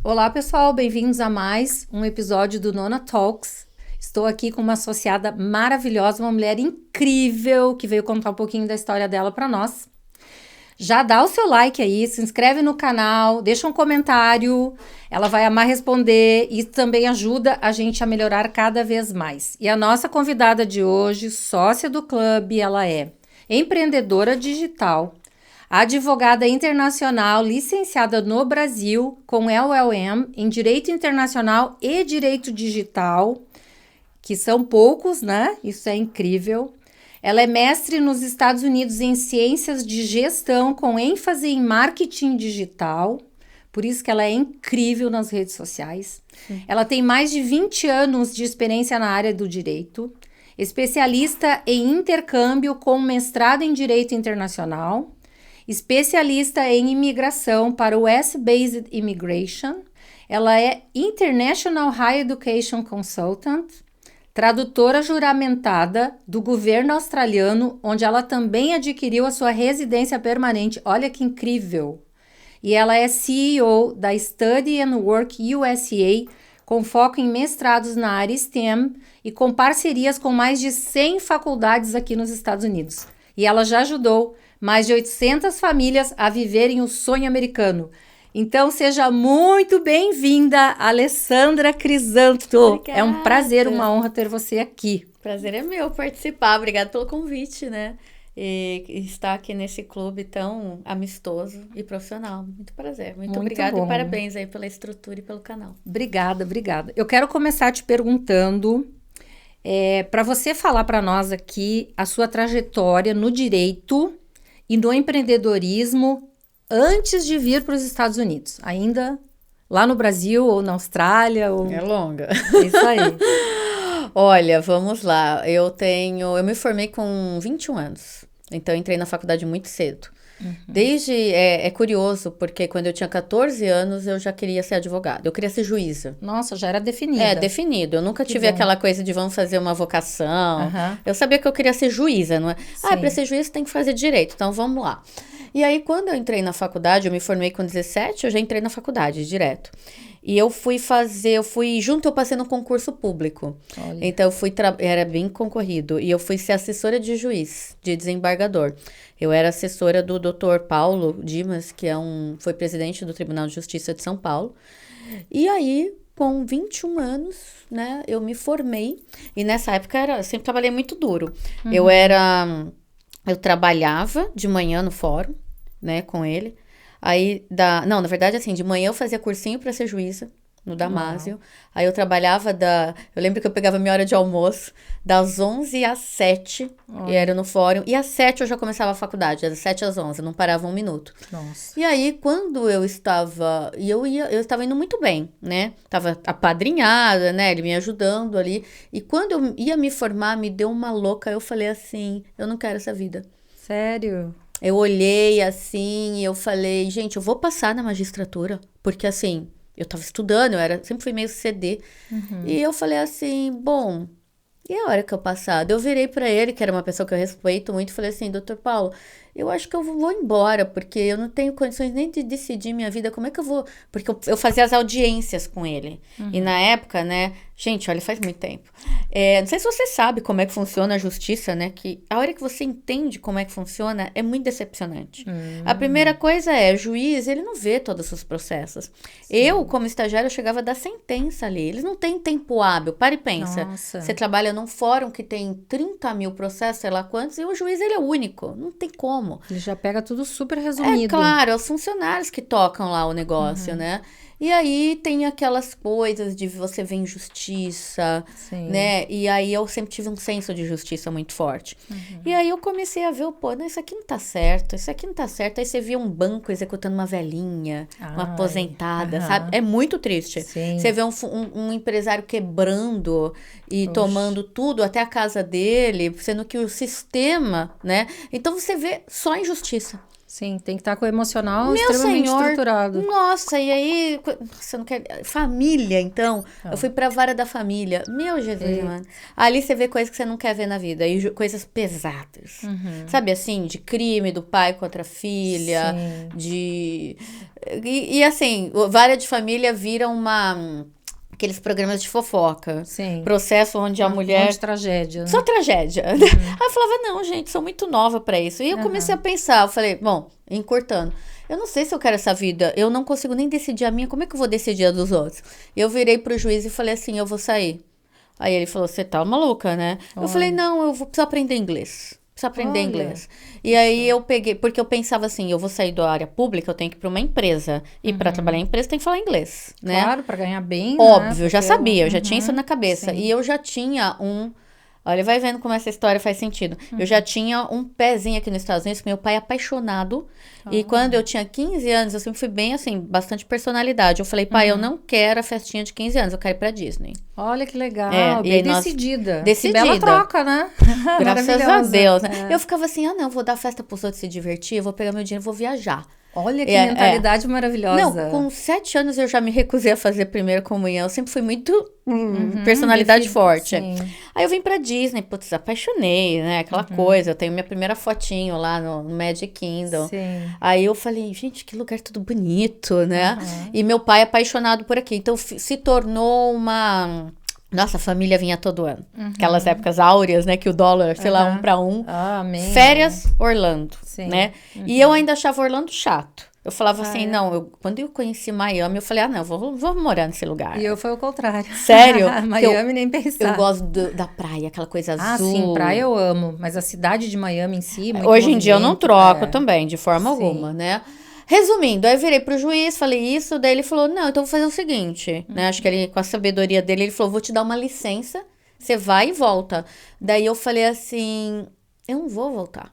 Olá, pessoal, bem-vindos a mais um episódio do Nona Talks. Estou aqui com uma associada maravilhosa, uma mulher incrível que veio contar um pouquinho da história dela para nós. Já dá o seu like aí, se inscreve no canal, deixa um comentário, ela vai amar responder e também ajuda a gente a melhorar cada vez mais. E a nossa convidada de hoje, sócia do clube, ela é empreendedora digital, advogada internacional licenciada no Brasil com LLM em Direito Internacional e Direito Digital, que são poucos, né? Isso é incrível. Ela é mestre nos Estados Unidos em Ciências de Gestão com ênfase em Marketing Digital, por isso que ela é incrível nas redes sociais. Sim. Ela tem mais de 20 anos de experiência na área do direito, especialista em intercâmbio com mestrado em Direito Internacional, especialista em imigração para o US-Based Immigration. Ela é International Higher Education Consultant, tradutora juramentada do governo australiano, onde ela também adquiriu a sua residência permanente. Olha que incrível! E ela é CEO da Study and Work USA, com foco em mestrados na área STEM e com parcerias com mais de 100 faculdades aqui nos Estados Unidos. E ela já ajudou mais de 800 famílias a viverem o sonho americano. Então, seja muito bem-vinda, Alessandra Crisanto. Obrigada. É um prazer, uma honra ter você aqui. Prazer é meu participar. Obrigada pelo convite, né? E estar aqui nesse clube tão amistoso e profissional. Muito prazer. Muito obrigada bom. E parabéns aí pela estrutura e pelo canal. Obrigada. Eu quero começar te perguntando, para você falar para nós aqui a sua trajetória no direito e no empreendedorismo antes de vir para os Estados Unidos, ainda lá no Brasil ou na Austrália? Ou... É longa. Isso aí. Olha, vamos lá. Eu me formei com 21 anos, então eu entrei na faculdade muito cedo. Desde, é curioso, porque quando eu tinha 14 anos, eu já queria ser advogada. Eu queria ser juíza. Nossa, já era definida. É, definido. Eu nunca tive aquela coisa de vamos fazer uma vocação. Eu sabia que eu queria ser juíza, não é? Sim. Para ser juíza tem que fazer direito, então vamos lá. E aí, quando eu entrei na faculdade, eu me formei com 17, eu já entrei na faculdade direto. E eu eu passei no concurso público. Olha. Então, era bem concorrido. E eu fui ser assessora de juiz, de desembargador. Eu era assessora do Dr. Paulo Dimas, que foi presidente do Tribunal de Justiça de São Paulo. E aí, com 21 anos, né, eu me formei. E nessa época, eu sempre trabalhei muito duro. Eu trabalhava de manhã no fórum, né, com ele. Na verdade, assim, de manhã eu fazia cursinho para ser juíza, no Damásio. Uau. Aí eu trabalhava eu lembro que eu pegava minha hora de almoço, das 11 às 7, e era no fórum. E às 7 eu já começava a faculdade, das 7 às 11, não parava um minuto. Nossa. E aí, quando eu estava indo muito bem, né? Tava apadrinhada, né? Ele me ajudando ali. E quando eu ia me formar, me deu uma louca. Eu falei assim, eu não quero essa vida. Sério? Eu olhei assim e eu falei, gente, eu vou passar na magistratura. Porque assim, eu tava estudando, sempre fui meio CD. E eu falei assim, bom, e a hora que eu passar? Eu virei pra ele, que era uma pessoa que eu respeito muito, e falei assim, Dr. Paulo, eu acho que eu vou embora, porque eu não tenho condições nem de decidir minha vida, como é que eu vou... Porque eu fazia as audiências com ele. E na época, né, gente, olha, faz muito tempo. Não sei se você sabe como é que funciona a justiça, né, que a hora que você entende como é que funciona, é muito decepcionante. A primeira coisa o juiz, ele não vê todos os processos. Sim. Eu, como estagiária, eu chegava a dar sentença ali. Eles não têm tempo hábil. Para e pensa. Nossa. Você trabalha num fórum que tem 30 mil processos, sei lá quantos, e o juiz, ele é único. Não tem como. Ele já pega tudo super resumido. É claro, é os funcionários que tocam lá o negócio, né? E aí tem aquelas coisas de você ver injustiça, né? E aí eu sempre tive um senso de justiça muito forte. E aí eu comecei a ver, não, isso aqui não tá certo, isso aqui não tá certo. Aí você via um banco executando uma velhinha, uma aposentada, sabe? É muito triste. Sim. Você vê um empresário quebrando e tomando tudo, até a casa dele, sendo que o sistema, né? Então você vê só injustiça. Sim, tem que estar com o emocional extremamente estruturado. Nossa, e aí... Você não quer... Família, então. Eu fui pra vara da família. Meu Jesus, mano. Ali você vê coisas que você não quer ver na vida. E coisas pesadas. Sabe assim? De crime do pai contra a filha. Sim. De... E assim, vara de família vira aqueles programas de fofoca. Sim. Processo onde a mulher... Um monte de tragédia. Né? Só tragédia. Aí eu falava, não, gente, sou muito nova pra isso. E eu comecei a pensar, eu falei, bom, encurtando. Eu não sei se eu quero essa vida. Eu não consigo nem decidir a minha. Como é que eu vou decidir a dos outros? Eu virei pro juiz e falei assim, eu vou sair. Aí ele falou, você tá maluca, né? Eu falei, não, eu preciso aprender inglês. Preciso aprender inglês. E aí eu peguei, porque eu pensava assim, eu vou sair da área pública, eu tenho que ir para uma empresa. E para trabalhar em empresa tem que falar inglês, né? Claro, para ganhar bem, óbvio, né? eu já sabia, eu já tinha isso na cabeça. Sim. E eu já tinha Olha, vai vendo como essa história faz sentido. Eu já tinha um pezinho aqui nos Estados Unidos, meu pai é apaixonado. E quando eu tinha 15 anos, eu sempre fui bem, assim, bastante personalidade. Eu falei, pai, eu não quero a festinha de 15 anos, eu quero ir pra Disney. Olha que legal, bem decidida. Decidida. Que bela troca, né? Graças a Deus, né? Eu ficava assim, não, vou dar festa pros outros se divertir, eu vou pegar meu dinheiro e vou viajar. Olha que mentalidade maravilhosa. Não, com 7 anos eu já me recusei a fazer a primeira comunhão. Eu sempre fui muito personalidade forte. Sim. Aí eu vim pra Disney, putz, apaixonei, né? Aquela coisa. Eu tenho minha primeira fotinho lá no Magic Kingdom. Sim. Aí eu falei, gente, que lugar tudo bonito, né? E meu pai é apaixonado por aqui. Então se tornou uma... Nossa, a família vinha todo ano. Aquelas épocas áureas, né? Que o dólar, sei lá, 1 para 1. Amém. Férias, Orlando, né? E eu ainda achava Orlando chato. Eu falava assim, não, quando eu conheci Miami, eu falei, não, vou morar nesse lugar. E eu foi o contrário. Sério? Miami nem pensar. Eu gosto da praia, aquela coisa azul. Ah, sim, praia eu amo. Mas a cidade de Miami em si, muito hoje em dia eu não troco também, de forma alguma, né? Resumindo, aí eu virei pro juiz, falei isso, daí ele falou, não, então eu vou fazer o seguinte, né? Acho que ele, com a sabedoria dele, ele falou, vou te dar uma licença, você vai e volta. Daí eu falei assim, eu não vou voltar.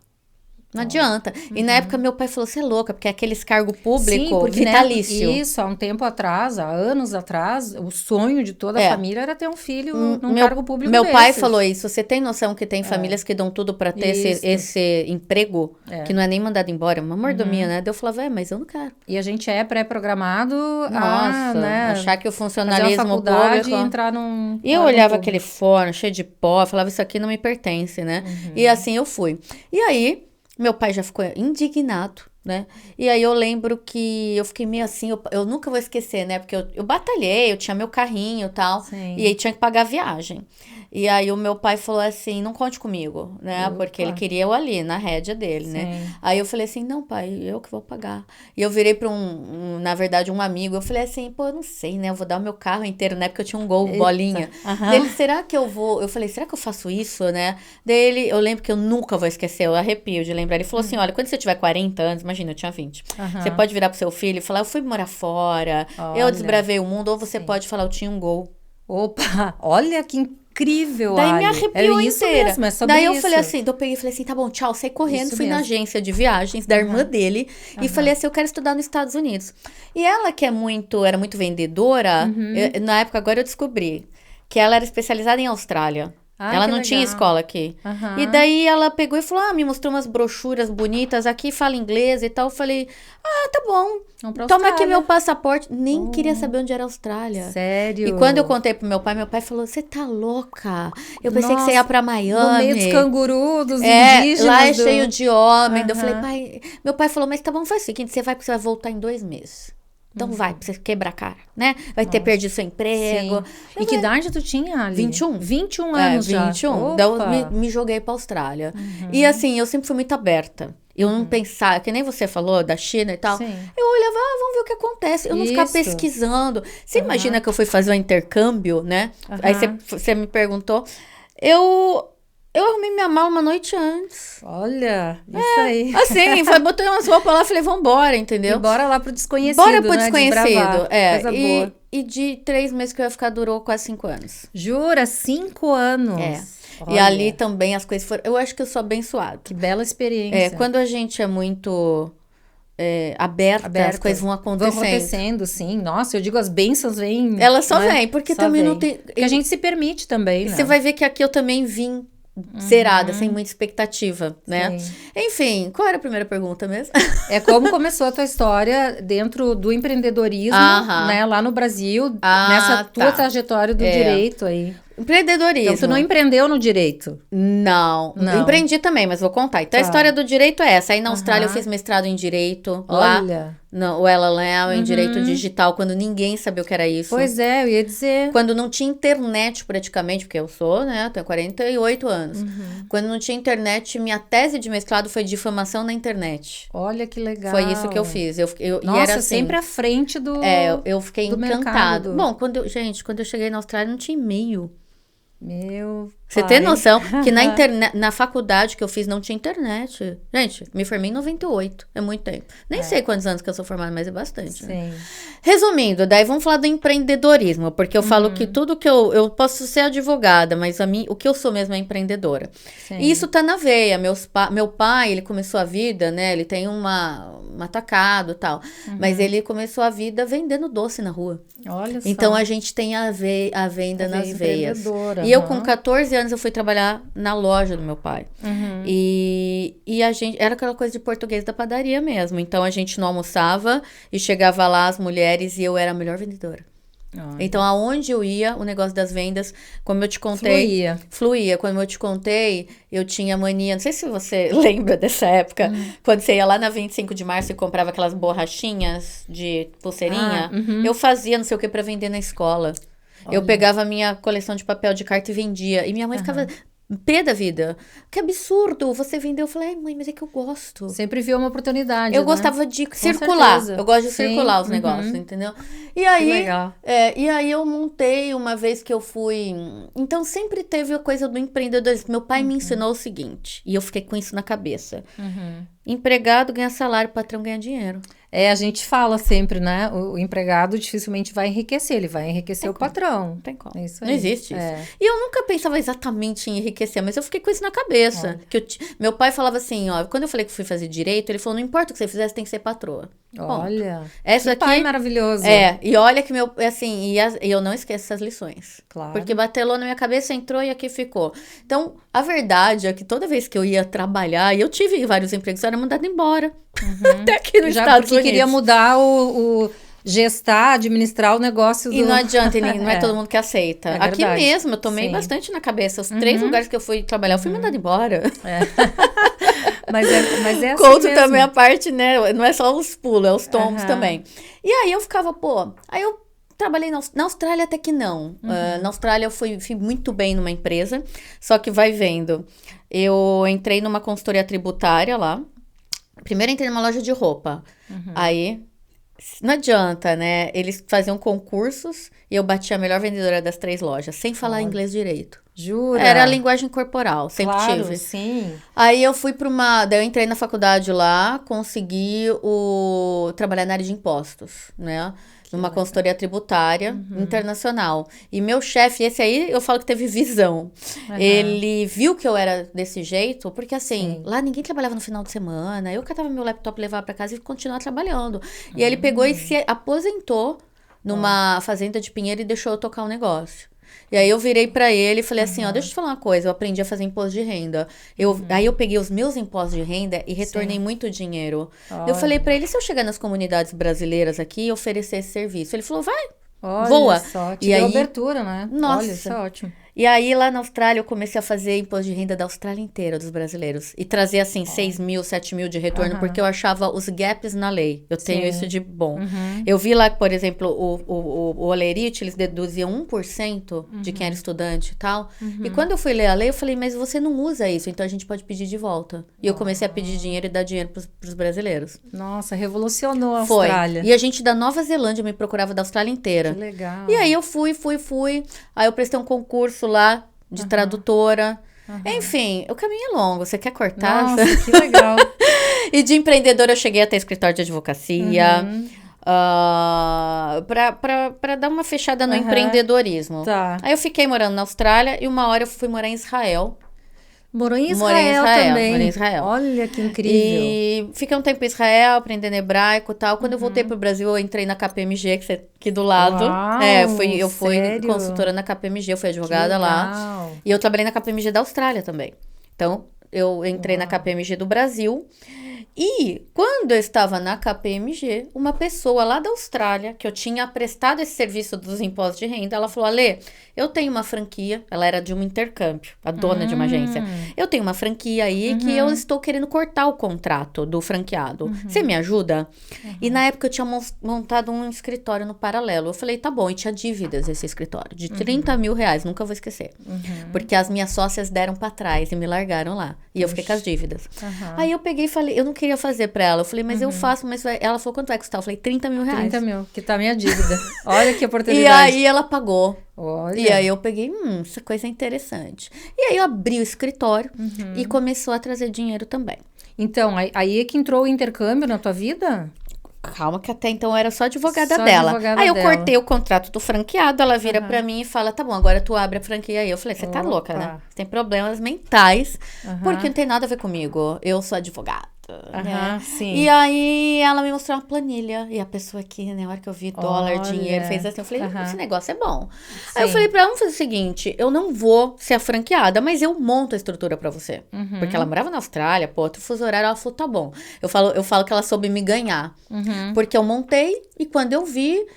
Não adianta. E na época meu pai falou, você é louca, porque é aqueles cargo público vitalício. Isso, há um tempo atrás, há anos atrás, o sonho de toda a família era ter um filho num cargo público Meu pai falou isso, você tem noção que tem famílias que dão tudo pra ter esse emprego, que não é nem mandado embora, é uma mordomia, né? Daí eu falava, mas eu não quero. E a gente é pré-programado a, né, achar que o funcionalismo público... e entrar num... E eu olhava aquele forno cheio de pó, falava, isso aqui não me pertence, né? E assim eu fui. E aí... Meu pai já ficou indignado, né? E aí eu lembro que eu fiquei meio assim, eu nunca vou esquecer, né? Porque eu batalhei, eu tinha meu carrinho e tal. Sim. E aí tinha que pagar a viagem. E aí o meu pai falou assim, não conte comigo, né? Opa. Porque ele queria eu ali, na rédea dele, né? Aí eu falei assim, não pai, eu que vou pagar. E eu virei pra na verdade, um amigo. Eu falei assim, pô, eu não sei, né? Eu vou dar o meu carro inteiro, né? Porque eu tinha um Gol, bolinha. Dele, será que eu vou... Eu falei, será que eu faço isso, né? Daí eu lembro que eu nunca vou esquecer, eu arrepio de lembrar. Ele falou assim, olha, quando você tiver 40 anos, imagina, eu tinha 20. Você pode virar pro seu filho e falar, eu fui morar fora, eu desbravei o mundo. Ou você pode falar, eu tinha um Gol. Opa, olha que incrível, daí me arrepiou inteira. Mesmo, daí eu falei assim, eu peguei e falei assim, tá bom, tchau, saí correndo, fui na agência de viagens da irmã dele e falei assim, eu quero estudar nos Estados Unidos. E ela que era muito vendedora, na época agora eu descobri que ela era especializada em Austrália. Ela não tinha escola aqui. E daí ela pegou e falou, me mostrou umas brochuras bonitas aqui, fala inglês e tal. Eu falei, tá bom, toma aqui meu passaporte. Nem queria saber onde era a Austrália. Sério? E quando eu contei pro meu pai falou, você tá louca? Eu pensei que você ia pra Miami. No meio dos cangurus, dos indígenas. Lá é cheio de homem. Eu falei, pai... Meu pai falou, mas tá bom, faz o seguinte, você vai porque você vai voltar em 2 meses. Então vai, pra você quebrar a cara, né? Vai ter perdido seu emprego. E que idade tu tinha ali? 21. 21 anos já. 21. Então eu me joguei pra Austrália. E assim, eu sempre fui muito aberta. Eu não pensava, que nem você falou, da China e tal. Sim. Eu olhava, vamos ver o que acontece. Eu não ficava pesquisando. Você imagina que eu fui fazer um intercâmbio, né? Aí você me perguntou. Eu arrumei minha mala uma noite antes. Olha, isso aí. Assim, botei umas roupas lá, falei, vambora, entendeu? E bora lá pro desconhecido, bora pro né? desconhecido, Coisa boa. E de 3 meses que eu ia ficar, durou quase 5 anos. Jura? 5 anos? E ali também as coisas foram... Eu acho que eu sou abençoada. Que bela experiência. Quando a gente é muito... aberta, as coisas vão acontecendo. Vão acontecendo, sim. Nossa, eu digo, as bênçãos vêm... Elas só vêm, porque também não tem... Porque a gente se permite também, né? Você vai ver que aqui eu também vim zerada, sem muita expectativa, né? Sim. Enfim, qual era a primeira pergunta mesmo? É como começou a tua história dentro do empreendedorismo, né? Lá no Brasil, nessa tua trajetória do direito aí. Empreendedorismo. Então, tu não empreendeu no direito? Não. Empreendi também, mas vou contar. Então, a história do direito é essa. Aí na Austrália eu fiz mestrado em direito. Olha. Lá, o LLM, em direito digital, quando ninguém sabia o que era isso. Pois é, eu ia dizer. Quando não tinha internet praticamente, porque eu sou, né, tenho 48 anos. Quando não tinha internet, minha tese de mestrado foi difamação na internet. Olha que legal. Foi isso que eu fiz. Nossa, e era assim, sempre à frente do eu fiquei encantada. Bom, quando eu cheguei na Austrália, não tinha e-mail. Você tem noção que na faculdade que eu fiz não tinha internet. Gente, me formei em 98. É muito tempo. Nem sei quantos anos que eu sou formada, mas é bastante. Sim. Né? Resumindo, daí vamos falar do empreendedorismo. Porque eu falo que tudo que eu posso ser advogada, mas o que eu sou mesmo é empreendedora. Sim. E isso tá na veia. Meu pai, ele começou a vida, né? Ele tem um atacado e tal. Mas ele começou a vida vendendo doce na rua. Olha só. Então, a gente tem a venda nas veias. E eu, com 14 anos, eu fui trabalhar na loja do meu pai. E a gente... Era aquela coisa de português da padaria mesmo. Então, a gente não almoçava e chegava lá as mulheres e eu era a melhor vendedora. Então, aonde eu ia, o negócio das vendas, como eu te contei... Fluía. Como eu te contei, eu tinha mania... Não sei se você lembra dessa época, quando você ia lá na 25 de março e comprava aquelas borrachinhas de pulseirinha. Eu fazia não sei o que pra vender na escola. Olha. Eu pegava a minha coleção de papel de carta e vendia. E minha mãe ficava pé da vida. Que absurdo, você vendeu. Eu falei, mãe, mas é que eu gosto. Sempre viu uma oportunidade, Eu gostava de circular. Certeza. Eu gosto de circular os negócios, entendeu? E aí, que legal. E aí eu montei uma vez que eu fui... Então, sempre teve a coisa do empreendedorismo. Meu pai me ensinou o seguinte, e eu fiquei com isso na cabeça. Empregado ganha salário, patrão ganha dinheiro. A gente fala sempre, né? O empregado dificilmente vai enriquecer, ele vai enriquecer o patrão. Não tem como. Isso aí. Não existe isso. E eu nunca pensava exatamente em enriquecer, mas eu fiquei com isso na cabeça. Meu pai falava assim, quando eu falei que fui fazer direito, ele falou, não importa o que você fizer, você tem que ser patroa. Olha, que pai maravilhoso. E olha que e eu não esqueço essas lições. Claro. Porque batelou na minha cabeça, entrou e aqui ficou. Então, a verdade é que toda vez que eu ia trabalhar, e eu tive vários empregos, eu era mandada embora. Até aqui nos Estados Unidos. Queria mudar o gestar, administrar o negócio do... E não adianta, não é todo mundo que aceita. Aqui mesmo, eu tomei Sim. bastante na cabeça. Os 3 lugares que eu fui trabalhar, eu fui mandada embora. Mas é assim Conto mesmo. também a parte, né? Não é só os pulos, é os tombos também. E aí eu ficava, aí eu trabalhei na Austrália até que não. Na Austrália eu fui muito bem numa empresa, só que vai vendo. Eu entrei numa consultoria tributária lá. Primeiro entrei numa loja de roupa. Aí, não adianta, né? Eles faziam concursos e eu bati a melhor vendedora das 3 lojas, sem falar inglês direito. Jura? Era a linguagem corporal, sempre tive. Sim. Aí eu fui daí eu entrei na faculdade lá, consegui trabalhar na área de impostos, né? Numa consultoria tributária internacional. E meu chefe, esse aí, eu falo que teve visão. Ele viu que eu era desse jeito, porque assim, lá ninguém trabalhava no final de semana. Eu catava meu laptop, levava pra casa e continuava trabalhando. E aí ele pegou e se aposentou numa fazenda de Pinheiro e deixou eu tocar o negócio. E aí eu virei pra ele e falei assim, deixa eu te falar uma coisa, eu aprendi a fazer imposto de renda. Aí eu peguei os meus impostos de renda e retornei muito dinheiro. Eu falei pra ele, se eu chegar nas comunidades brasileiras aqui e oferecer esse serviço? Ele falou, vai, voa. Só, te deu abertura, né? Nossa. Olha, isso é ótimo. E aí, lá na Austrália, eu comecei a fazer imposto de renda da Austrália inteira, dos brasileiros. E trazer, assim, 6 mil, 7 mil de retorno, porque eu achava os gaps na lei. Eu tenho isso de bom. Eu vi lá, por exemplo, o Olerite, eles deduziam 1% de quem era estudante e tal. E quando eu fui ler a lei, eu falei, mas você não usa isso, então a gente pode pedir de volta. E eu comecei a pedir dinheiro e dar dinheiro pros brasileiros. Nossa, revolucionou a Austrália. E a gente da Nova Zelândia me procurava da Austrália inteira. Que legal. E aí eu fui. Aí eu prestei um concurso lá de tradutora. Enfim, o caminho é longo. Você quer cortar? Nossa, que legal. E de empreendedora eu cheguei a ter escritório de advocacia. Pra dar uma fechada no empreendedorismo. Tá. Aí eu fiquei morando na Austrália e uma hora eu fui morar em Israel. Morou em Israel também. Morei em Israel. Olha que incrível. E fiquei um tempo em Israel, aprendendo hebraico e tal. Quando eu voltei pro Brasil, eu entrei na KPMG, que é aqui do lado. Uau, eu fui sério? consultora na KPMG, eu fui advogada lá. E eu trabalhei na KPMG da Austrália também. Então, eu entrei na KPMG do Brasil. E quando eu estava na KPMG, uma pessoa lá da Austrália, que eu tinha prestado esse serviço dos impostos de renda, ela falou, Alê, eu tenho uma franquia, ela era de um intercâmbio, a dona de uma agência. Eu tenho uma franquia aí que eu estou querendo cortar o contrato do franqueado. Você me ajuda? E na época eu tinha montado um escritório no paralelo. Eu falei, tá bom, e tinha dívidas esse escritório, de 30 mil reais, nunca vou esquecer. Porque as minhas sócias deram pra trás e me largaram lá. E eu fiquei com as dívidas. Aí eu peguei e falei, eu não queria fazer pra ela. Eu falei, mas eu faço, mas ela falou, quanto vai custar? Eu falei, 30 mil reais. 30 mil, que tá a minha dívida. Olha que oportunidade. E aí ela pagou. Olha. E aí eu peguei, essa coisa é interessante. E aí eu abri o escritório e começou a trazer dinheiro também. Então, aí é que entrou o intercâmbio na tua vida? Calma, que até então eu era só advogada dela. Aí eu cortei o contrato do franqueado, ela vira pra mim e fala, tá bom, agora tu abre a franquia aí. Eu falei, você tá louca, né? Você tem problemas mentais, porque não tem nada a ver comigo. Eu sou advogada. Né? Sim. E aí ela me mostrou uma planilha. E a pessoa aqui, na hora que eu vi dólar, dinheiro, fez assim, eu falei, esse negócio é bom. Aí eu falei pra ela, vamos fazer o seguinte, eu não vou ser a franqueada, mas eu monto a estrutura pra você. Porque ela morava na Austrália, pô, outro fuso horário, ela falou, tá bom. Eu falo que ela soube me ganhar. Porque eu montei e quando eu vi,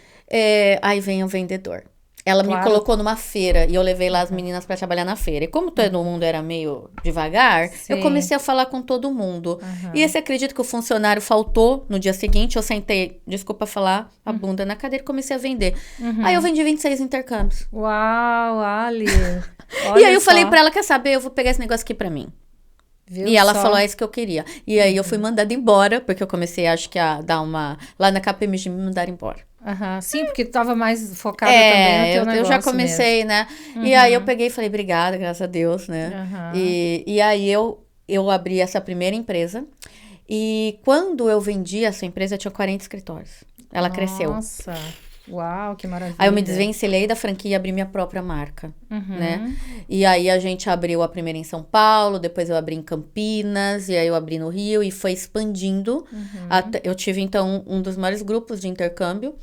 aí vem o vendedor. Ela me colocou numa feira e eu levei lá as meninas pra trabalhar na feira. E como todo mundo era meio devagar, eu comecei a falar com todo mundo. E você acredita que o funcionário faltou no dia seguinte? Eu sentei, desculpa falar, a bunda na cadeira e comecei a vender. Aí eu vendi 26 intercâmbios. Uau, Ali! E aí eu falei pra ela, quer saber, eu vou pegar esse negócio aqui pra mim. E ela falou, é isso que eu queria. E aí eu fui mandada embora, porque eu comecei, acho que a dar uma... Lá na KPMG me mandaram embora. Sim, porque tu tava mais focada também no teu negócio. Eu já comecei, mesmo. né? E aí eu peguei e falei, obrigada, graças a Deus, né? E aí eu abri essa primeira empresa. E quando eu vendi essa empresa, eu tinha 40 escritórios. Ela cresceu. Nossa, uau, que maravilha. Aí eu me desvencilhei da franquia e abri minha própria marca, né? E aí a gente abriu a primeira em São Paulo, depois eu abri em Campinas, e aí eu abri no Rio e foi expandindo. Eu tive, então, um dos maiores grupos de intercâmbio.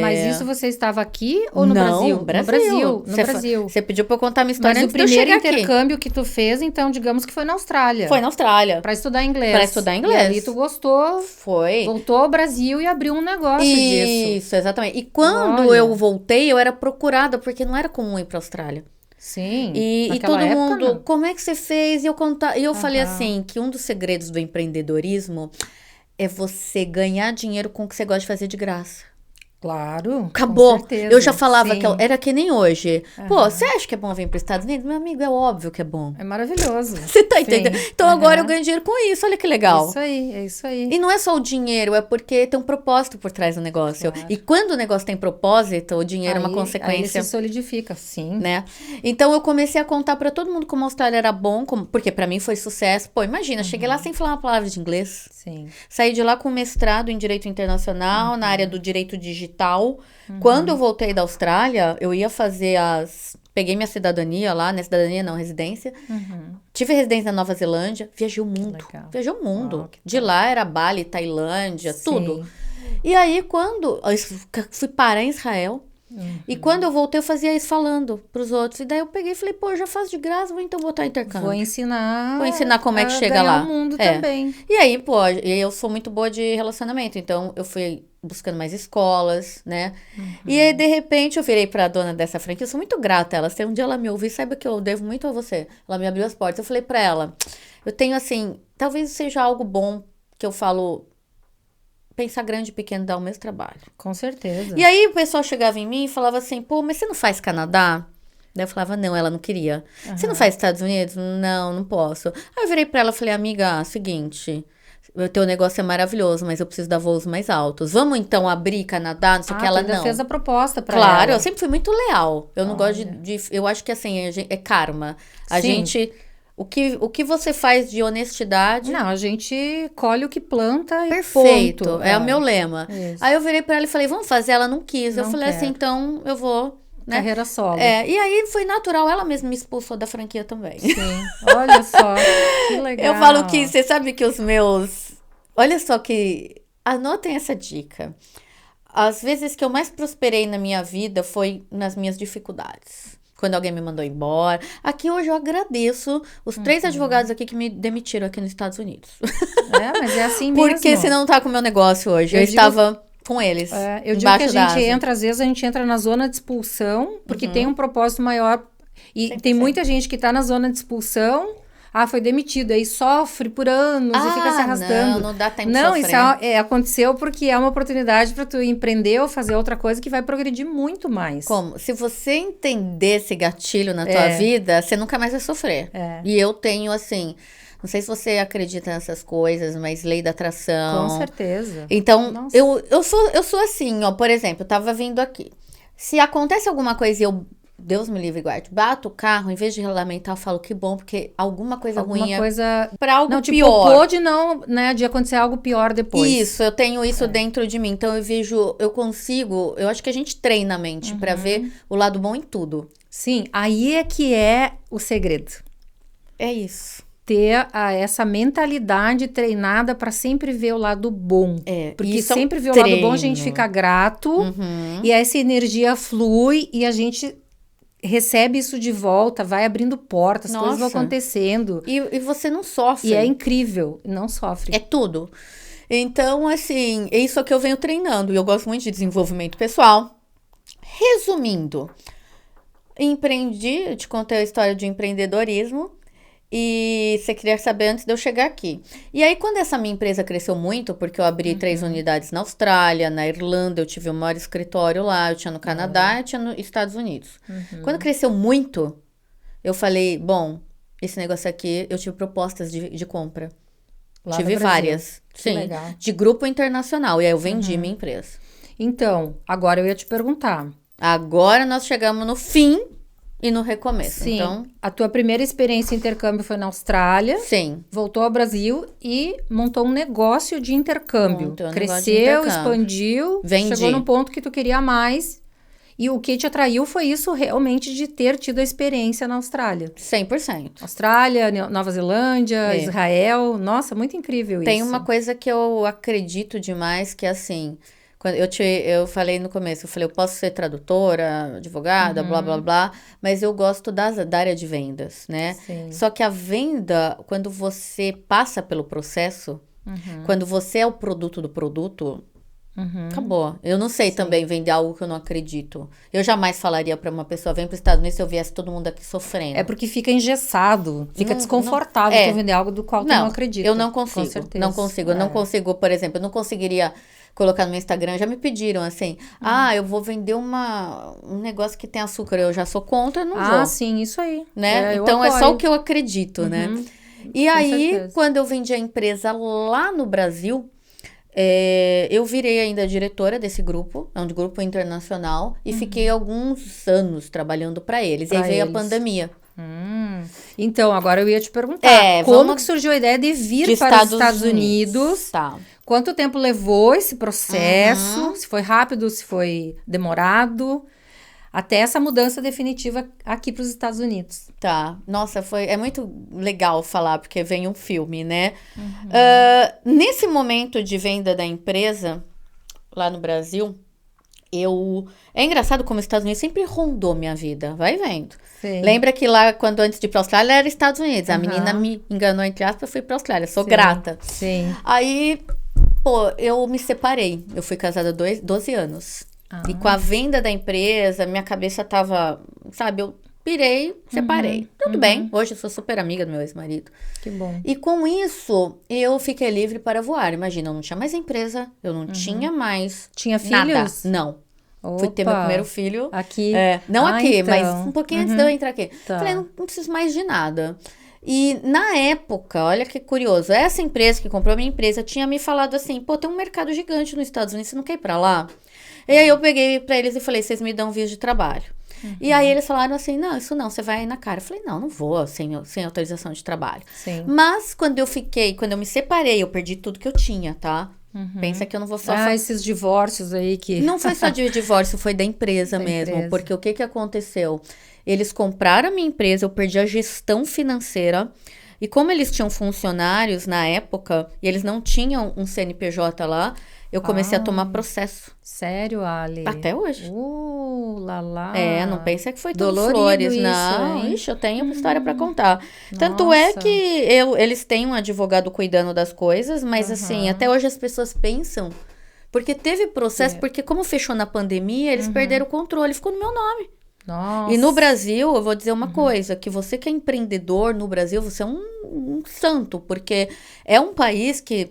Mas isso você estava aqui ou no Brasil? No Brasil. No Brasil. Você pediu pra eu contar minha história Mas antes o primeiro de eu chegar intercâmbio que tu fez, então, digamos que foi na Austrália. Foi na Austrália. Pra estudar inglês. Pra estudar inglês. E ali tu gostou. Foi. Voltou ao Brasil e abriu um negócio disso. Isso, exatamente. E quando eu voltei, eu era procurada, porque não era comum ir pra Austrália. Sim. E todo mundo, não. Como é que você fez? E eu falei assim, que um dos segredos do empreendedorismo é você ganhar dinheiro com o que você gosta de fazer de graça. Claro, acabou. Com certeza. Eu já falava que era que nem hoje. Pô, você acha que é bom vir para os Estados Unidos? Meu amigo, é óbvio que é bom. É maravilhoso. Você tá entendendo? Então agora eu ganho dinheiro com isso, olha que legal. É isso aí. E não é só o dinheiro, é porque tem um propósito por trás do negócio. Claro. E quando o negócio tem propósito, o dinheiro é uma consequência. Aí ele se solidifica, sim. Né? Então eu comecei a contar para todo mundo como a Austrália era bom, porque para mim foi sucesso. Pô, imagina, cheguei lá sem falar uma palavra de inglês. Sim. Saí de lá com mestrado em Direito Internacional, na área do Direito Digital. Quando eu voltei da Austrália, eu ia fazer Peguei minha cidadania lá, né? Cidadania não, residência. Tive residência na Nova Zelândia. Viajei o mundo. Viajei o mundo. Uau, de lá era Bali, Tailândia, tudo. E aí, quando... Eu fui parar em Israel. E quando eu voltei, eu fazia isso falando pros outros. E daí eu peguei e falei, pô, eu já faço de graça, vou então botar intercâmbio. Vou ensinar como é que chega lá. O mundo também. E aí, pô, eu sou muito boa de relacionamento. Então, eu fui buscando mais escolas, né? E aí, de repente, eu virei pra dona dessa franquia. Eu sou muito grata a ela. Se um dia ela me ouvir, saiba que eu devo muito a você. Ela me abriu as portas. Eu falei pra ela, eu tenho assim, talvez seja algo bom que eu falo... Pensar grande e pequeno dá o mesmo trabalho. Com certeza. E aí o pessoal chegava em mim e falava assim, pô, mas você não faz Canadá? Daí eu falava, não, ela não queria. Você não faz Estados Unidos? Não, não posso. Aí eu virei pra ela e falei, amiga, seguinte, o teu negócio é maravilhoso, mas eu preciso dar voos mais altos. Vamos então abrir Canadá? Não sei o que, ela não. Fez a proposta pra ela. Claro, eu sempre fui muito leal. Eu não gosto de... Eu acho que assim, é karma. A gente... O que você faz de honestidade... Não, a gente colhe o que planta e perfeito, ponto. É o meu lema. Isso. Aí eu virei pra ela e falei, vamos fazer? Ela não quis. Não eu falei assim, então eu vou né? Carreira solo. E aí foi natural, ela mesma me expulsou da franquia também. Sim, olha só, que legal. Eu falo que, você sabe que os meus... Olha só que... Anotem essa dica. As vezes que eu mais prosperei na minha vida foi nas minhas dificuldades. Quando alguém me mandou embora. Aqui hoje eu agradeço os 3 advogados aqui que me demitiram aqui nos Estados Unidos. Mas é assim mesmo. Porque senão não tá com o meu negócio hoje. Eu estava com eles. Eu digo que às vezes a gente entra na zona de expulsão, porque tem um propósito maior. E 100%. Tem muita gente que tá na zona de expulsão. Foi demitido, aí sofre por anos e fica se arrastando. Não dá tempo de sofrer. Isso aconteceu porque é uma oportunidade para tu empreender ou fazer outra coisa que vai progredir muito mais. Como? Se você entender esse gatilho na tua vida, você nunca mais vai sofrer. E eu tenho, assim... Não sei se você acredita nessas coisas, mas lei da atração... Com certeza. Então, eu sou assim, ó. Por exemplo, eu tava vindo aqui. Se acontece alguma coisa e eu... Deus me livre e guarde. Bato o carro, em vez de lamentar, eu falo que bom, porque alguma coisa ruim pra algo pior. Pode não, né, de acontecer algo pior depois. Isso, eu tenho isso dentro de mim. Então, eu acho que a gente treina a mente pra ver o lado bom em tudo. Sim, aí é que é o segredo. É isso. Ter essa mentalidade treinada para sempre ver o lado bom. Porque sempre ver o lado bom, a gente fica grato. E essa energia flui e a gente... recebe isso de volta, vai abrindo portas, as coisas vão acontecendo. E você não sofre. E é incrível, não sofre. É tudo. Então, assim, é isso que eu venho treinando. E eu gosto muito de desenvolvimento pessoal. Resumindo, eu te contei a história de empreendedorismo. E você queria saber antes de eu chegar aqui. E aí, quando essa minha empresa cresceu muito, porque eu abri 3 unidades na Austrália, na Irlanda, eu tive o maior escritório lá, eu tinha no Canadá e tinha nos Estados Unidos. Quando cresceu muito, eu falei, bom, esse negócio aqui, eu tive propostas de compra. Lá tive várias. Sim, legal. De grupo internacional. E aí eu vendi minha empresa. Então, agora eu ia te perguntar. Agora nós chegamos no fim e no recomeço. Sim. Então, a tua primeira experiência em intercâmbio foi na Austrália. Sim. Voltou ao Brasil e montou um negócio de intercâmbio. Cresceu, expandiu, vendi. Chegou no ponto que tu queria mais. E o que te atraiu foi isso realmente de ter tido a experiência na Austrália. 100%. Austrália, Nova Zelândia, Israel. Nossa, muito incrível isso. Tem uma coisa que eu acredito demais, que é assim... Quando eu falei no começo, eu posso ser tradutora, advogada, blá, blá, blá, mas eu gosto da área de vendas, né? Sim. Só que a venda, quando você passa pelo processo, quando você é o produto do produto, acabou. Eu não sei também vender algo que eu não acredito. Eu jamais falaria para uma pessoa, vem para os Estados Unidos, se eu viesse todo mundo aqui sofrendo. É porque fica engessado, fica desconfortável tu vender algo do qual tu não acredita. Eu não consigo, com certeza. Eu não consigo, por exemplo, eu não conseguiria... colocar no meu Instagram, já me pediram assim, eu vou vender um negócio que tem açúcar, eu já sou contra, não vou. Sim, isso aí. Né? Então, é só o que eu acredito, né? E aí, certeza. Quando eu vendi a empresa lá no Brasil, eu virei ainda diretora desse grupo, é um grupo internacional, e fiquei alguns anos trabalhando para eles. E aí veio a pandemia. Então, agora eu ia te perguntar, como que surgiu a ideia de vir para os Estados Unidos? Tá. Quanto tempo levou esse processo? Se foi rápido, se foi demorado? Até essa mudança definitiva aqui para os Estados Unidos. Tá. Nossa, é muito legal falar, porque vem um filme, né? Nesse momento de venda da empresa, lá no Brasil, é engraçado como os Estados Unidos sempre rondou minha vida. Vai vendo. Sim. Lembra que lá, quando antes de ir pra Austrália, era Estados Unidos. A menina me enganou, entre aspas, eu fui pra Austrália. Sou grata. Sim. Aí, eu me separei. Eu fui casada 12 anos. E com a venda da empresa, minha cabeça tava... Sabe, eu pirei, separei. Tudo bem. Hoje eu sou super amiga do meu ex-marido. Que bom. E com isso, eu fiquei livre para voar. Imagina, eu não tinha mais empresa. Eu não tinha mais... Tinha nada. filhos? Não. Fui ter meu primeiro filho. Aqui? Não aqui, então. mas um pouquinho antes de eu entrar aqui. Tá. Falei, não preciso mais de nada. E na época, olha que curioso, essa empresa que comprou a minha empresa tinha me falado assim, tem um mercado gigante nos Estados Unidos, você não quer ir pra lá? E aí eu peguei pra eles e falei, vocês me dão visto de trabalho. E aí eles falaram assim, não, isso não, você vai aí na cara. Eu falei, não vou sem autorização de trabalho. Sim. Mas quando eu me separei, eu perdi tudo que eu tinha, tá? Pensa que eu não vou só... esses divórcios aí que... Não foi só de divórcio, foi da empresa mesmo. Porque o que aconteceu? Eles compraram a minha empresa, eu perdi a gestão financeira. E como eles tinham funcionários na época, e eles não tinham um CNPJ lá, eu comecei a tomar processo. Sério, Ali? Até hoje. Lá. Não pensa que foi tudo dolorido flores, isso, não. hein? Ixi, eu tenho uma história pra contar. Tanto é que eles têm um advogado cuidando das coisas, mas assim, até hoje as pessoas pensam... Porque teve processo, porque como fechou na pandemia, eles perderam o controle, ficou no meu nome. Nossa. E no Brasil, eu vou dizer uma coisa, que você que é empreendedor no Brasil, você é um santo, porque é um país que...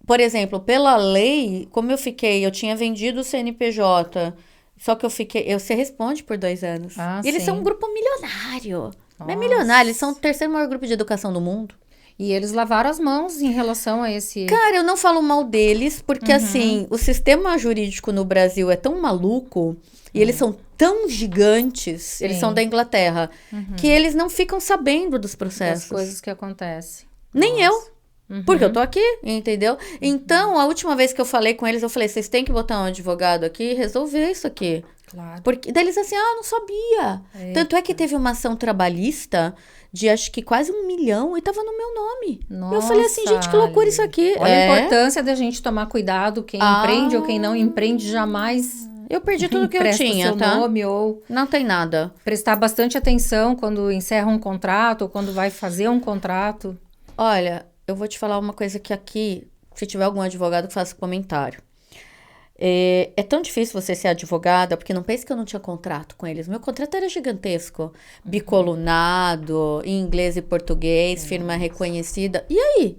Por exemplo, pela lei, como eu tinha vendido o CNPJ, só que você responde por 2 anos. E eles são um grupo milionário. Não é milionário, eles são o 3º maior grupo de educação do mundo. E eles lavaram as mãos em relação a esse... Cara, eu não falo mal deles, porque assim, o sistema jurídico no Brasil é tão maluco, e eles são tão gigantes, eles são da Inglaterra, que eles não ficam sabendo dos processos. Das coisas que acontecem. Nem eu. Porque eu tô aqui, entendeu? Então, a última vez que eu falei com eles, eu falei, vocês têm que botar um advogado aqui e resolver isso aqui. Claro. Porque daí eles assim, não sabia. Eita. Tanto é que teve uma ação trabalhista de acho que quase 1 milhão e tava no meu nome. Nossa, eu falei assim, gente, que loucura isso aqui. Olha a importância da gente tomar cuidado, quem empreende ou quem não empreende, jamais... Eu perdi tudo que eu tinha, seu tá? nome ou... Não tem nada. Prestar bastante atenção quando encerra um contrato ou quando vai fazer um contrato. Olha, eu vou te falar uma coisa que aqui, se tiver algum advogado que faça comentário. É tão difícil você ser advogada, porque não pense que eu não tinha contrato com eles. Meu contrato era gigantesco. Bicolunado, em inglês e português, firma reconhecida. E aí?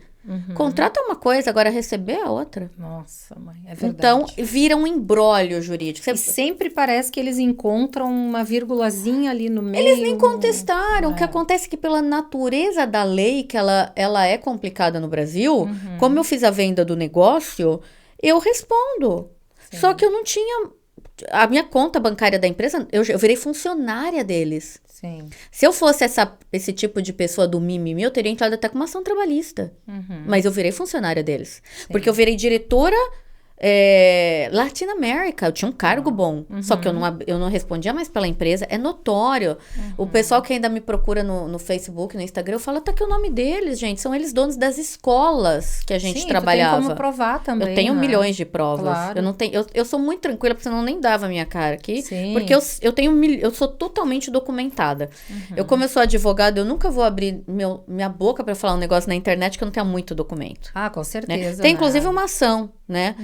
Contrato é uma coisa, agora receber é outra. Nossa, mãe, é verdade. Então, vira um imbróglio jurídico. E sempre parece que eles encontram uma vírgulazinha ali no meio. Eles nem contestaram. O que acontece é que pela natureza da lei, que ela é complicada no Brasil, como eu fiz a venda do negócio, eu respondo. Sim. Só que eu não tinha... A minha conta bancária da empresa, eu virei funcionária deles. Sim. Se eu fosse esse tipo de pessoa do mimimi, eu teria entrado até com uma ação trabalhista. Mas eu virei funcionária deles. Sim. Porque eu virei diretora Latin America. Eu tinha um cargo bom. Só que eu não respondia mais pela empresa. É notório. O pessoal que ainda me procura no Facebook, no Instagram, eu falo, tá aqui o nome deles, gente. São eles donos das escolas que a gente trabalhava. Tem como provar também. Eu tenho milhões de provas. Claro. Eu não tenho, eu sou muito tranquila, porque senão eu nem dava a minha cara aqui. Sim. Porque eu sou totalmente documentada. Como eu sou advogada, eu nunca vou abrir minha boca pra falar um negócio na internet que eu não tenha muito documento. Ah, com certeza. Né? Tem inclusive uma ação, né?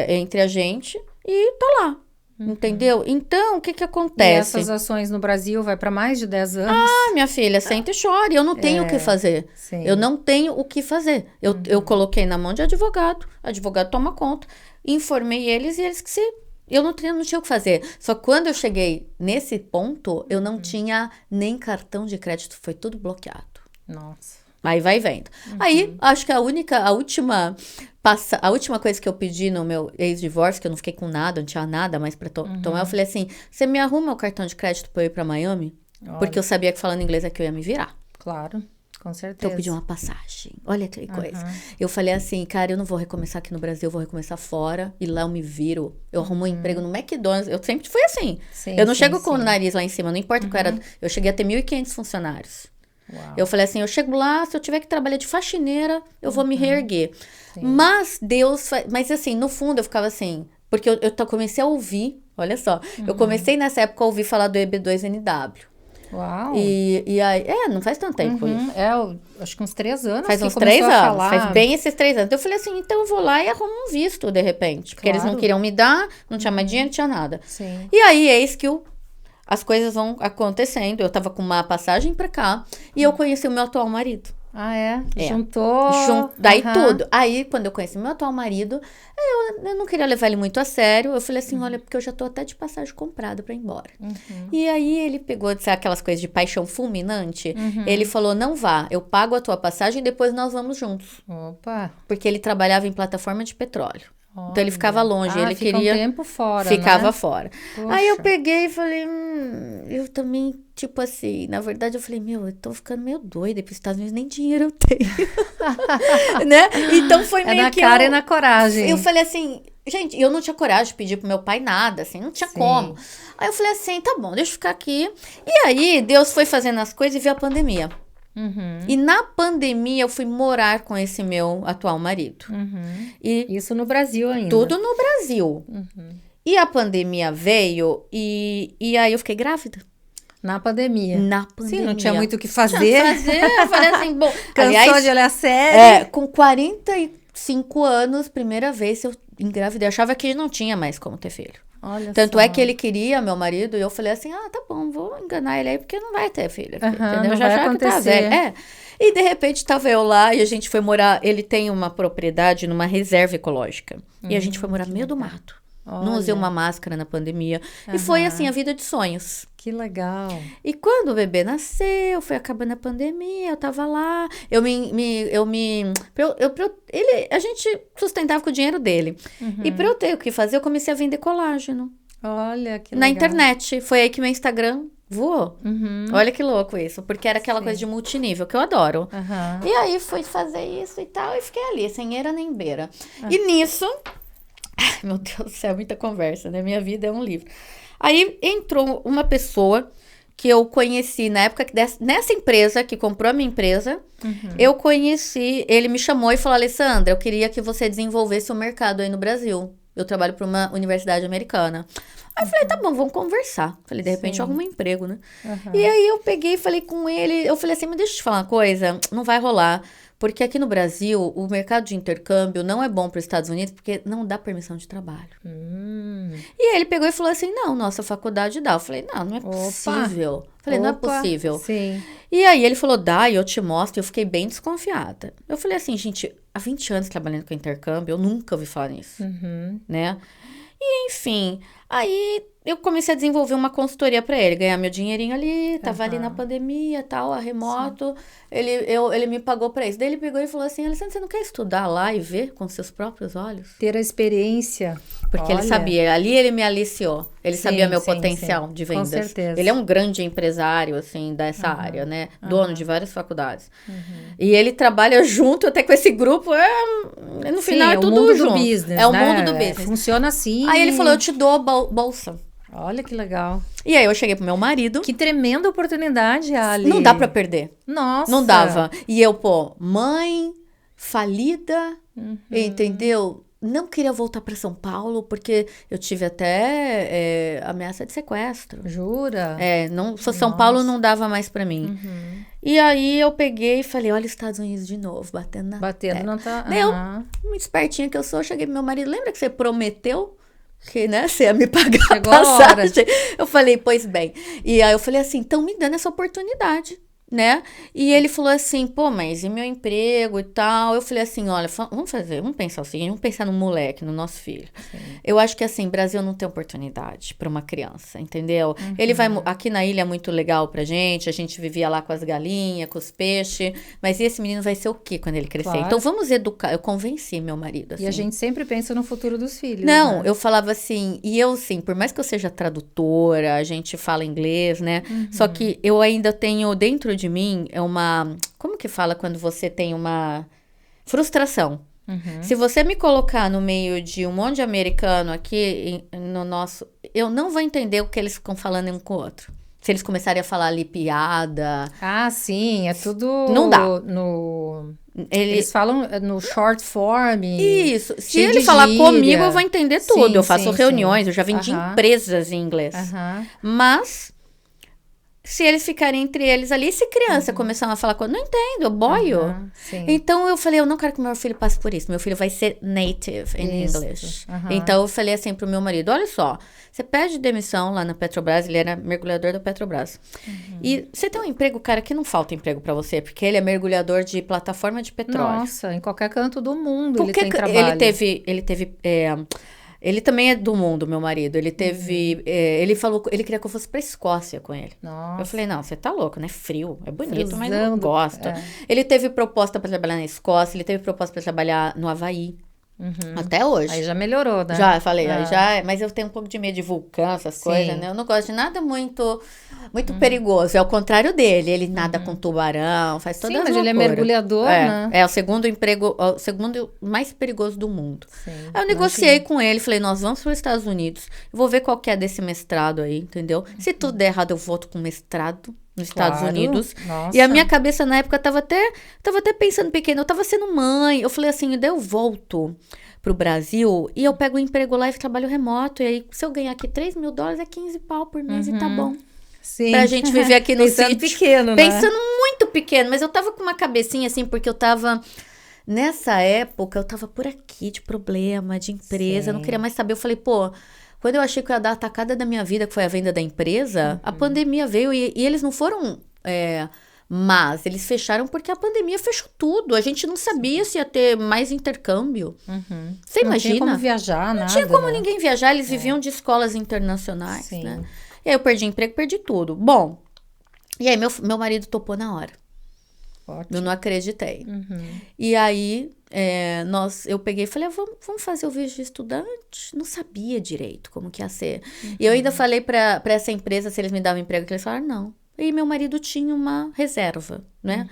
Entre a gente e tá lá. Entendeu? Então, o que acontece? E essas ações no Brasil vai para mais de 10 anos. Minha filha, senta e chore. Eu não tenho o que fazer. Sim. Eu não tenho o que fazer. Eu coloquei na mão de advogado toma conta. Informei eles e eles que se... Eu não tinha o que fazer. Só que quando eu cheguei nesse ponto, eu não tinha nem cartão de crédito. Foi tudo bloqueado. Nossa. Aí vai vendo. Aí, acho que a última coisa que eu pedi no meu ex-divórcio, que eu não fiquei com nada, não tinha nada mais pra tomar, eu falei assim, você me arruma o cartão de crédito pra eu ir pra Miami? Olha. Porque eu sabia que falando inglês é que eu ia me virar. Claro, com certeza. Então eu pedi uma passagem. Olha que coisa. Eu falei assim, cara, eu não vou recomeçar aqui no Brasil, eu vou recomeçar fora, e lá eu me viro. Eu arrumo um emprego no McDonald's. Eu sempre fui assim. Sim, eu não chego com o nariz lá em cima, não importa qual era. Eu cheguei a ter 1.500 funcionários. Uau. Eu falei assim, eu chego lá, se eu tiver que trabalhar de faxineira, eu vou me reerguer. Sim. Mas Deus... Mas assim, no fundo eu ficava assim... Porque eu comecei a ouvir, olha só. Eu comecei nessa época a ouvir falar do EB2NW. Uau! E aí... não faz tanto tempo isso. Acho que uns 3 anos. Faz uns 3 anos. Faz bem esses 3 anos. Eu falei assim, então eu vou lá e arrumo um visto, de repente. Porque eles não queriam me dar, não tinha mais dinheiro, não tinha nada. Sim. E aí, eis que as coisas vão acontecendo. Eu tava com uma passagem pra cá e eu conheci o meu atual marido. Ah, é? Juntou. Daí tudo. Aí, quando eu conheci meu atual marido, eu não queria levar ele muito a sério. Eu falei assim, olha, porque eu já tô até de passagem comprada pra ir embora. E aí, ele pegou, sabe, aquelas coisas de paixão fulminante. Ele falou, não vá, eu pago a tua passagem e depois nós vamos juntos. Opa! Porque ele trabalhava em plataforma de petróleo. Olha. Então ele ficava longe, ele queria... um tempo fora, ficava fora. Poxa. Aí eu peguei e falei, eu também, tipo assim, na verdade eu falei, eu tô ficando meio doida, para os Estados Unidos nem dinheiro eu tenho. Né? Então foi meio na cara e na coragem. Eu falei assim, gente, eu não tinha coragem de pedir pro meu pai nada, assim, não tinha como. Aí eu falei assim, tá bom, deixa eu ficar aqui. E aí Deus foi fazendo as coisas e veio a pandemia. E na pandemia eu fui morar com esse meu atual marido. E isso no Brasil ainda. Tudo no Brasil. E a pandemia veio e aí eu fiquei grávida. Na pandemia. Sim, não tinha muito o que fazer. Eu falei assim, bom... Cansou de olhar a série? Com 45 anos, primeira vez eu engravidei. Eu achava que não tinha mais como ter filho. Olha Tanto só. é que ele queria, meu marido, e eu falei assim, tá bom, vou enganar ele aí, porque não vai ter filho. Entendeu? Não eu já vai achava acontecer. Que tá velho. E de repente tava eu lá e a gente foi morar, ele tem uma propriedade numa reserva ecológica. E a gente foi morar no meio do mato. Olha. Não usei uma máscara na pandemia. E foi assim, a vida de sonhos. Que legal. E quando o bebê nasceu, foi acabando a pandemia, eu tava lá, a gente sustentava com o dinheiro dele. E pra eu ter o que fazer, eu comecei a vender colágeno. Olha, que legal. Na internet. Foi aí que meu Instagram voou. Olha que louco isso. Porque era aquela coisa de multinível, que eu adoro. E aí fui fazer isso e tal, e fiquei ali, sem eira nem beira. E nisso... Meu Deus do céu, muita conversa, né? Minha vida é um livro. Aí entrou uma pessoa que eu conheci na época, nessa empresa, que comprou a minha empresa, eu conheci, ele me chamou e falou, Alessandra, eu queria que você desenvolvesse o mercado aí no Brasil. Eu trabalho para uma universidade americana. Aí eu falei, tá bom, vamos conversar. Falei, de repente eu arrumo um emprego, né? E aí eu peguei e falei com ele, eu falei assim, mas deixa eu te falar uma coisa, não vai rolar. Porque aqui no Brasil, o mercado de intercâmbio não é bom para os Estados Unidos porque não dá permissão de trabalho. E aí ele pegou e falou assim, não, nossa faculdade dá. Eu falei, não é possível. Falei, não é possível. Sim. E aí ele falou, dá, e eu te mostro. E eu fiquei bem desconfiada. Eu falei assim, gente, há 20 anos trabalhando com intercâmbio, eu nunca ouvi falar nisso, né? E enfim, aí eu comecei a desenvolver uma consultoria para ele, ganhar meu dinheirinho ali, tava ali na pandemia, tal, a remoto, ele me pagou para isso. Daí ele pegou e falou assim, Alessandra, você não quer estudar lá e ver com seus próprios olhos? Ter a experiência. Porque ele sabia, ali ele me aliciou, ele sabia meu potencial de vendas. Com certeza. Ele é um grande empresário, assim, dessa área, né? Dono de várias faculdades. E ele trabalha junto até com esse grupo, no final é tudo mundo junto. Do business, é o né? mundo do business. Funciona assim. Aí ele falou, eu te dou bolsa. Olha que legal. E aí eu cheguei pro meu marido. Que tremenda oportunidade, Ali. Não dá pra perder. Nossa. Não dava. E eu, mãe, falida, entendeu? Não queria voltar para São Paulo, porque eu tive até ameaça de sequestro. Jura? São Paulo não dava mais para mim. E aí eu peguei e falei, olha os Estados Unidos de novo, batendo na não tá... Eu, muito espertinha que eu sou, cheguei pro meu marido, lembra que você prometeu que, né, você ia me pagar Chegou a passagem? A hora. Eu falei, pois bem. E aí eu falei assim, então me dando essa oportunidade, né? E ele falou assim, mas e meu emprego e tal? Eu falei assim, olha, vamos pensar o seguinte, vamos pensar no moleque, no nosso filho. Sim. Eu acho que assim, Brasil não tem oportunidade para uma criança, entendeu? Ele vai, aqui na ilha é muito legal pra gente, a gente vivia lá com as galinhas, com os peixes, mas esse menino vai ser o quê quando ele crescer? Claro. Então vamos educar, eu convenci meu marido, assim. E a gente sempre pensa no futuro dos filhos, Não, né? eu falava assim, e eu assim, por mais que eu seja tradutora, a gente fala inglês, né? Só que eu ainda tenho dentro de mim como que fala quando você tem uma frustração? Se você me colocar no meio de um monte de americano aqui no nosso, eu não vou entender o que eles ficam falando um com o outro. Se eles começarem a falar ali piada. Ah, sim, é tudo não dá. Eles falam no short form. Isso. Se ele falar comigo, eu vou entender tudo. Eu faço reuniões, eu já vendi empresas em inglês. Mas se eles ficarem entre eles ali, se criança começar a falar com... Não entendo, eu boio. Então, eu falei, eu não quero que meu filho passe por isso. Meu filho vai ser native in English. Então, eu falei assim pro meu marido, olha só, você pede demissão lá na Petrobras, ele era mergulhador da Petrobras. E você tem um emprego, cara, que não falta emprego pra você, porque ele é mergulhador de plataforma de petróleo. Nossa, em qualquer canto do mundo ele tem trabalho. Ele também é do mundo, meu marido. Ele teve... ele falou... Ele queria que eu fosse pra Escócia com ele. Nossa. Eu falei, não, você tá louco, né? Frio. É bonito, mas não gosto. Ele teve proposta pra trabalhar na Escócia. Ele teve proposta pra trabalhar no Havaí. Até hoje. Aí já melhorou, né? Já, falei, aí já, mas eu tenho um pouco de medo de vulcão, essas coisas, né? Eu não gosto de nada muito perigoso. É o contrário dele. Ele nada com tubarão, faz todas as loucuras. Ele é mergulhador, né? É o segundo emprego, o segundo mais perigoso do mundo. Sim, aí eu negociei com ele, falei, nós vamos para os Estados Unidos. Eu vou ver qual que é desse mestrado aí, entendeu? Se tudo der errado, eu volto com mestrado nos Estados Unidos. Nossa. E a minha cabeça na época tava até pensando pequena. Eu tava sendo mãe. Eu falei assim, daí eu volto pro Brasil e eu pego um emprego lá e trabalho remoto. E aí, se eu ganhar aqui $3.000, é 15 pau por mês e tá bom. Sim. Pra gente viver aqui no Pensando sítio. pequeno, Pensando muito pequeno. Mas eu tava com uma cabecinha assim, porque eu tava... Nessa época, eu tava por aqui de problema, de empresa. Eu não queria mais saber. Eu falei, pô... Quando eu achei que eu ia dar a tacada da minha vida, que foi a venda da empresa, a pandemia veio e eles não foram... Mas eles fecharam porque a pandemia fechou tudo. A gente não sabia se ia ter mais intercâmbio. Você imagina? Não tinha como viajar, nada. Não tinha como ninguém viajar. Eles viviam de escolas internacionais, né? E aí eu perdi emprego, perdi tudo. Bom, e aí meu marido topou na hora. Ótimo. Eu não acreditei. E aí, eu peguei e falei, vamos fazer o visto de estudante? Não sabia direito como que ia ser. E eu ainda falei pra essa empresa se eles me davam emprego, que eles falaram, não. E meu marido tinha uma reserva, né?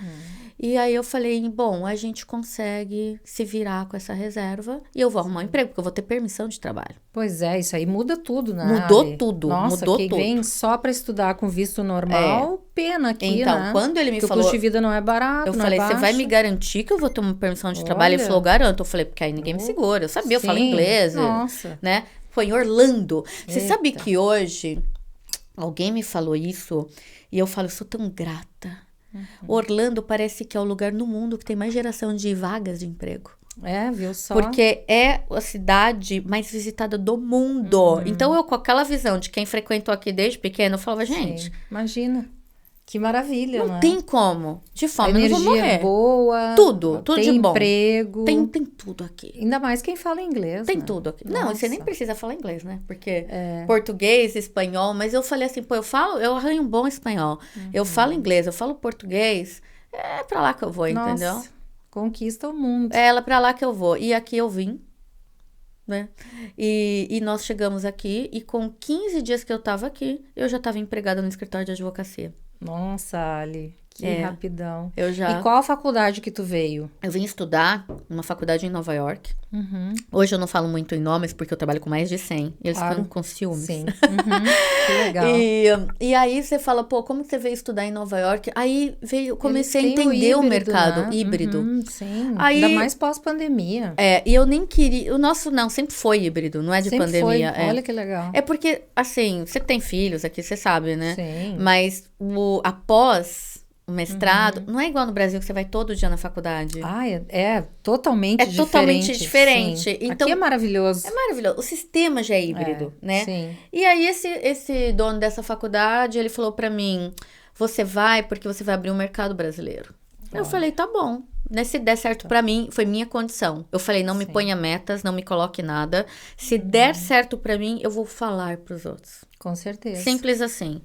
E aí eu falei, bom, a gente consegue se virar com essa reserva e eu vou arrumar um emprego, porque eu vou ter permissão de trabalho. Pois é, isso aí muda tudo, né? Mudou tudo, Nossa, mudou quem tudo. vem só para estudar com visto normal, pena aqui, então, né? quando ele me Porque falou... o custo de vida não é barato, eu não falei, é você vai me garantir que eu vou ter uma permissão de trabalho? Ele falou, garanto. Eu falei, porque aí ninguém me segura. Eu sabia, eu falo inglês, né? Foi em Orlando. Você sabe que hoje, alguém me falou isso e eu falo, eu sou tão grata. Orlando parece que é o lugar no mundo que tem mais geração de vagas de emprego. Viu só? Porque é a cidade mais visitada do mundo. Então, eu com aquela visão de quem frequentou aqui desde pequeno, eu falava, gente... Imagina. Que maravilha, não tem como. De fome, eu não vou morrer. Boa. Tudo de bom. Tem emprego. Tem tudo aqui. Ainda mais quem fala inglês, Tem tudo aqui. Não, você nem precisa falar inglês, né? Porque português, espanhol... Mas eu falei assim, pô, eu arranho um bom espanhol. Eu falo inglês, eu falo português. É pra lá que eu vou, entendeu? Conquista o mundo. É pra lá que eu vou. E aqui eu vim, né? E nós chegamos aqui e com 15 dias que eu tava aqui, eu já tava empregada no escritório de advocacia. Nossa, Ali, que rapidão. E qual a faculdade que tu veio? Eu vim estudar numa faculdade em Nova York. Hoje eu não falo muito em nomes, porque eu trabalho com mais de 100. Eles ficam com ciúmes. Sim. Que legal. E aí você fala, pô, como que você veio estudar em Nova York? Aí comecei a entender híbrido, o mercado, né? híbrido. Sim, aí, ainda mais pós-pandemia. E eu nem queria... O nosso, não, sempre foi híbrido, não é de sempre pandemia. Foi. Olha que legal. É porque, assim, você tem filhos aqui, você sabe, né? Sim. Mas após... O mestrado, não é igual no Brasil que você vai todo dia na faculdade. É totalmente diferente. É totalmente diferente. Então, aqui é maravilhoso. É maravilhoso. O sistema já é híbrido, né? Sim. E aí, esse dono dessa faculdade, ele falou pra mim, você vai porque você vai abrir um mercado brasileiro. Eu falei, tá bom. Se der certo pra mim, foi minha condição. Eu falei, não me ponha metas, não me coloque nada. Se der certo pra mim, eu vou falar pros outros. Com certeza. Simples assim.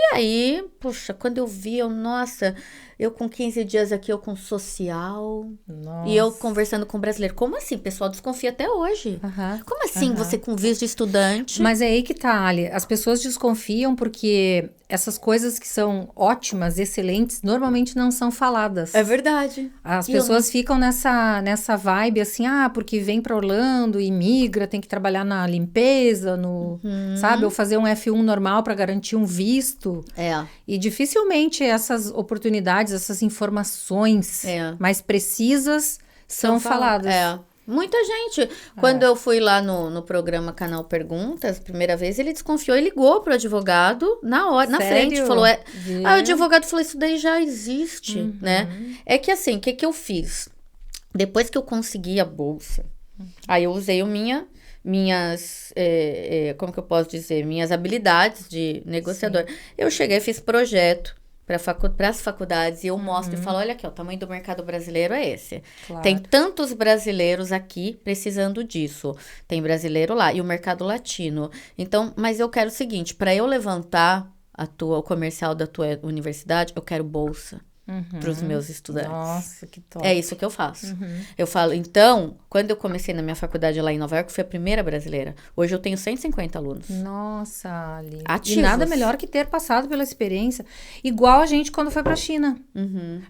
E aí, poxa, quando eu vi, eu com 15 dias aqui, eu com social. Nossa. E eu conversando com brasileiro. Como assim? O pessoal desconfia até hoje. Como assim você com visto de estudante? Mas é aí que tá, Ali. As pessoas desconfiam porque essas coisas que são ótimas, excelentes, normalmente não são faladas. É verdade. As pessoas ficam nessa vibe assim, porque vem pra Orlando e migra, tem que trabalhar na limpeza, sabe? Ou fazer um F1 normal pra garantir um visto. E dificilmente essas oportunidades, essas informações mais precisas são faladas. Muita gente. Quando eu fui lá no programa Canal Perguntas, primeira vez, ele desconfiou e ligou pro advogado na hora, na frente. Falou, Aí o advogado falou, isso daí já existe, né? É que assim, o que eu fiz? Depois que eu consegui a bolsa, aí eu usei minhas, como que eu posso dizer? Minhas habilidades de negociador. Eu cheguei, fiz projeto para as faculdades e eu mostro e falo, olha aqui, o tamanho do mercado brasileiro é esse. Claro. Tem tantos brasileiros aqui precisando disso. Tem brasileiro lá e o mercado latino. Então, mas eu quero o seguinte, para eu levantar o comercial da tua universidade, eu quero bolsa. para os meus estudantes. Nossa, que top. É isso que eu faço. Eu falo, então, quando eu comecei na minha faculdade lá em Nova York, fui a primeira brasileira. Hoje eu tenho 150 alunos. Nossa, Ali. Ativos. E nada melhor que ter passado pela experiência. Igual a gente quando foi pra China.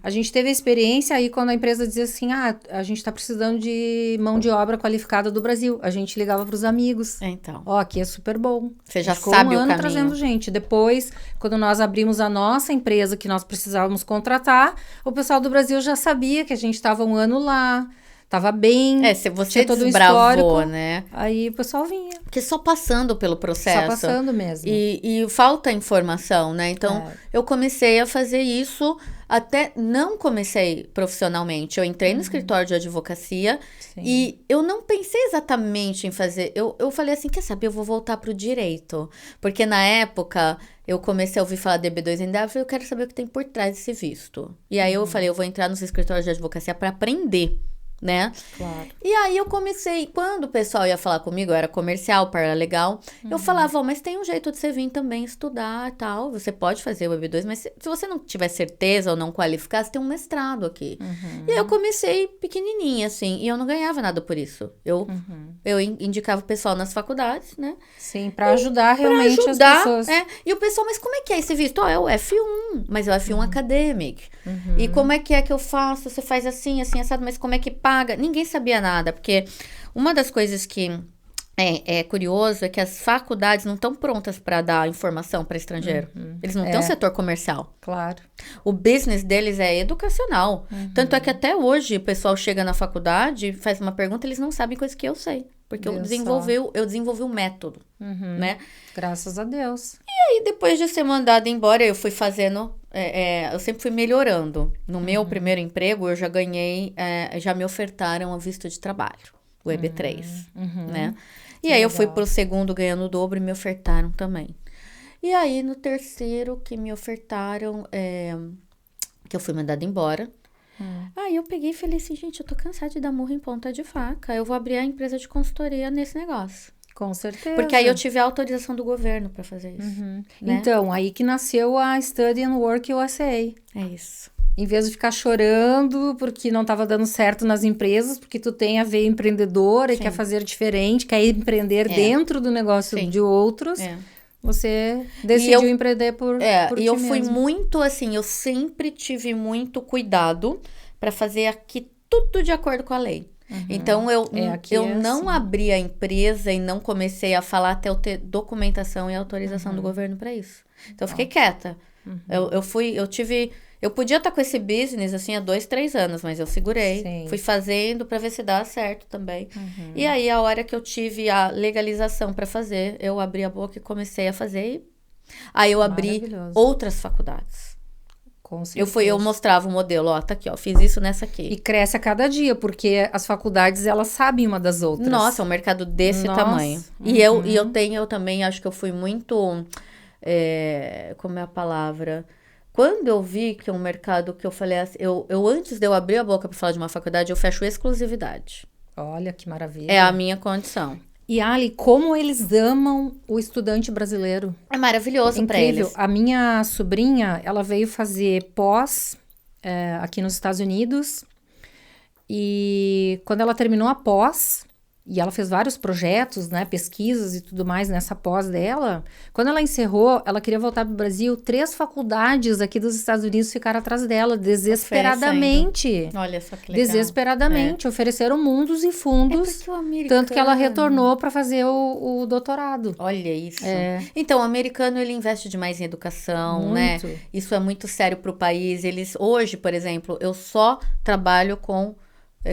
A gente teve a experiência aí quando a empresa dizia assim, a gente tá precisando de mão de obra qualificada do Brasil. A gente ligava pros amigos. Então. Ó, aqui é super bom. Você já ficou sabe um o ano caminho. trazendo gente. Depois, quando nós abrimos a nossa empresa que nós precisávamos contratar, o pessoal do Brasil já sabia que a gente estava um ano lá, estava bem. Se você tinha todo desbravou, né? Aí o pessoal vinha. Porque só passando pelo processo. Só passando mesmo. E falta informação, né? Então, eu comecei a fazer isso, até não comecei profissionalmente. Eu entrei no escritório de advocacia e eu não pensei exatamente em fazer. Eu falei assim, quer saber, eu vou voltar pro direito. Porque na época, eu comecei a ouvir falar de EB2NW, eu falei, eu quero saber o que tem por trás desse visto. E aí eu falei, eu vou entrar nos escritórios de advocacia para aprender, né? Claro. E aí eu comecei, quando o pessoal ia falar comigo, eu era comercial, paralegal, eu falava, mas tem um jeito de você vir também estudar e tal, você pode fazer o EB2, mas se você não tiver certeza ou não qualificar, você tem um mestrado aqui. E aí eu comecei pequenininha, assim, e eu não ganhava nada por isso. Eu indicava o pessoal nas faculdades, né? Sim, pra ajudar realmente as pessoas. E o pessoal, mas como é que é esse visto? É o F1, mas é o F1 Academic. E como é que eu faço? Você faz assim, assim, assado, mas como é que paga? Ninguém sabia nada, porque uma das coisas que é curioso é que as faculdades não estão prontas para dar informação para estrangeiro. Eles não têm um setor comercial. Claro. O business deles é educacional. Tanto é que até hoje o pessoal chega na faculdade, faz uma pergunta, eles não sabem coisas que eu sei. Porque eu desenvolvi um método, né? Graças a Deus. E aí, depois de ser mandada embora, eu fui fazendo... eu sempre fui melhorando. No meu primeiro emprego, eu já ganhei... já me ofertaram a visto de trabalho. O EB3, né? E aí, eu fui pro segundo ganhando o dobro e me ofertaram também. E aí, no terceiro que me ofertaram... que eu fui mandada embora... Aí eu peguei e falei assim, gente, eu tô cansada de dar murro em ponta de faca. Eu vou abrir a empresa de consultoria nesse negócio. Com certeza. Porque aí eu tive a autorização do governo pra fazer isso. Né? Então, aí que nasceu a Study and Work USA. É isso. Em vez de ficar chorando porque não estava dando certo nas empresas, porque tu tem a veia empreendedora e quer fazer diferente, quer empreender dentro do negócio de outros... Você decidiu empreender por ti e eu mesmo. fui muito assim, eu sempre tive muito cuidado para fazer aqui tudo de acordo com a lei. Então, eu não abri a empresa e não comecei a falar até eu ter documentação e autorização do governo para isso. Então, eu fiquei quieta. Eu podia estar com esse business, assim, há 2, 3 anos, mas eu segurei. Fui fazendo para ver se dá certo também. E aí, a hora que eu tive a legalização para fazer, eu abri a boca e comecei a fazer. Aí, eu abri outras faculdades. Com certeza. Eu mostrava o modelo, ó, tá aqui, ó, fiz isso nessa aqui. E cresce a cada dia, porque as faculdades, elas sabem uma das outras. Nossa, é um mercado desse tamanho. E eu também, acho que eu fui muito, como é a palavra... Quando eu vi que um mercado que eu falei assim, eu antes de eu abrir a boca para falar de uma faculdade, eu fecho exclusividade. Olha que maravilha. É a minha condição. E Ali, como eles amam o estudante brasileiro. É maravilhoso para eles. A minha sobrinha, ela veio fazer pós aqui nos Estados Unidos. E quando ela terminou a pós, e ela fez vários projetos, né, pesquisas e tudo mais nessa pós dela. Quando ela encerrou, ela queria voltar para o Brasil. 3 faculdades aqui dos Estados Unidos ficaram atrás dela, desesperadamente. Olha só que legal. Desesperadamente. Ofereceram mundos e fundos. Tanto que ela retornou para fazer o doutorado. Olha isso. Então, o americano, ele investe demais em educação, muito, né? Isso é muito sério para o país. Hoje, por exemplo, eu só trabalho com...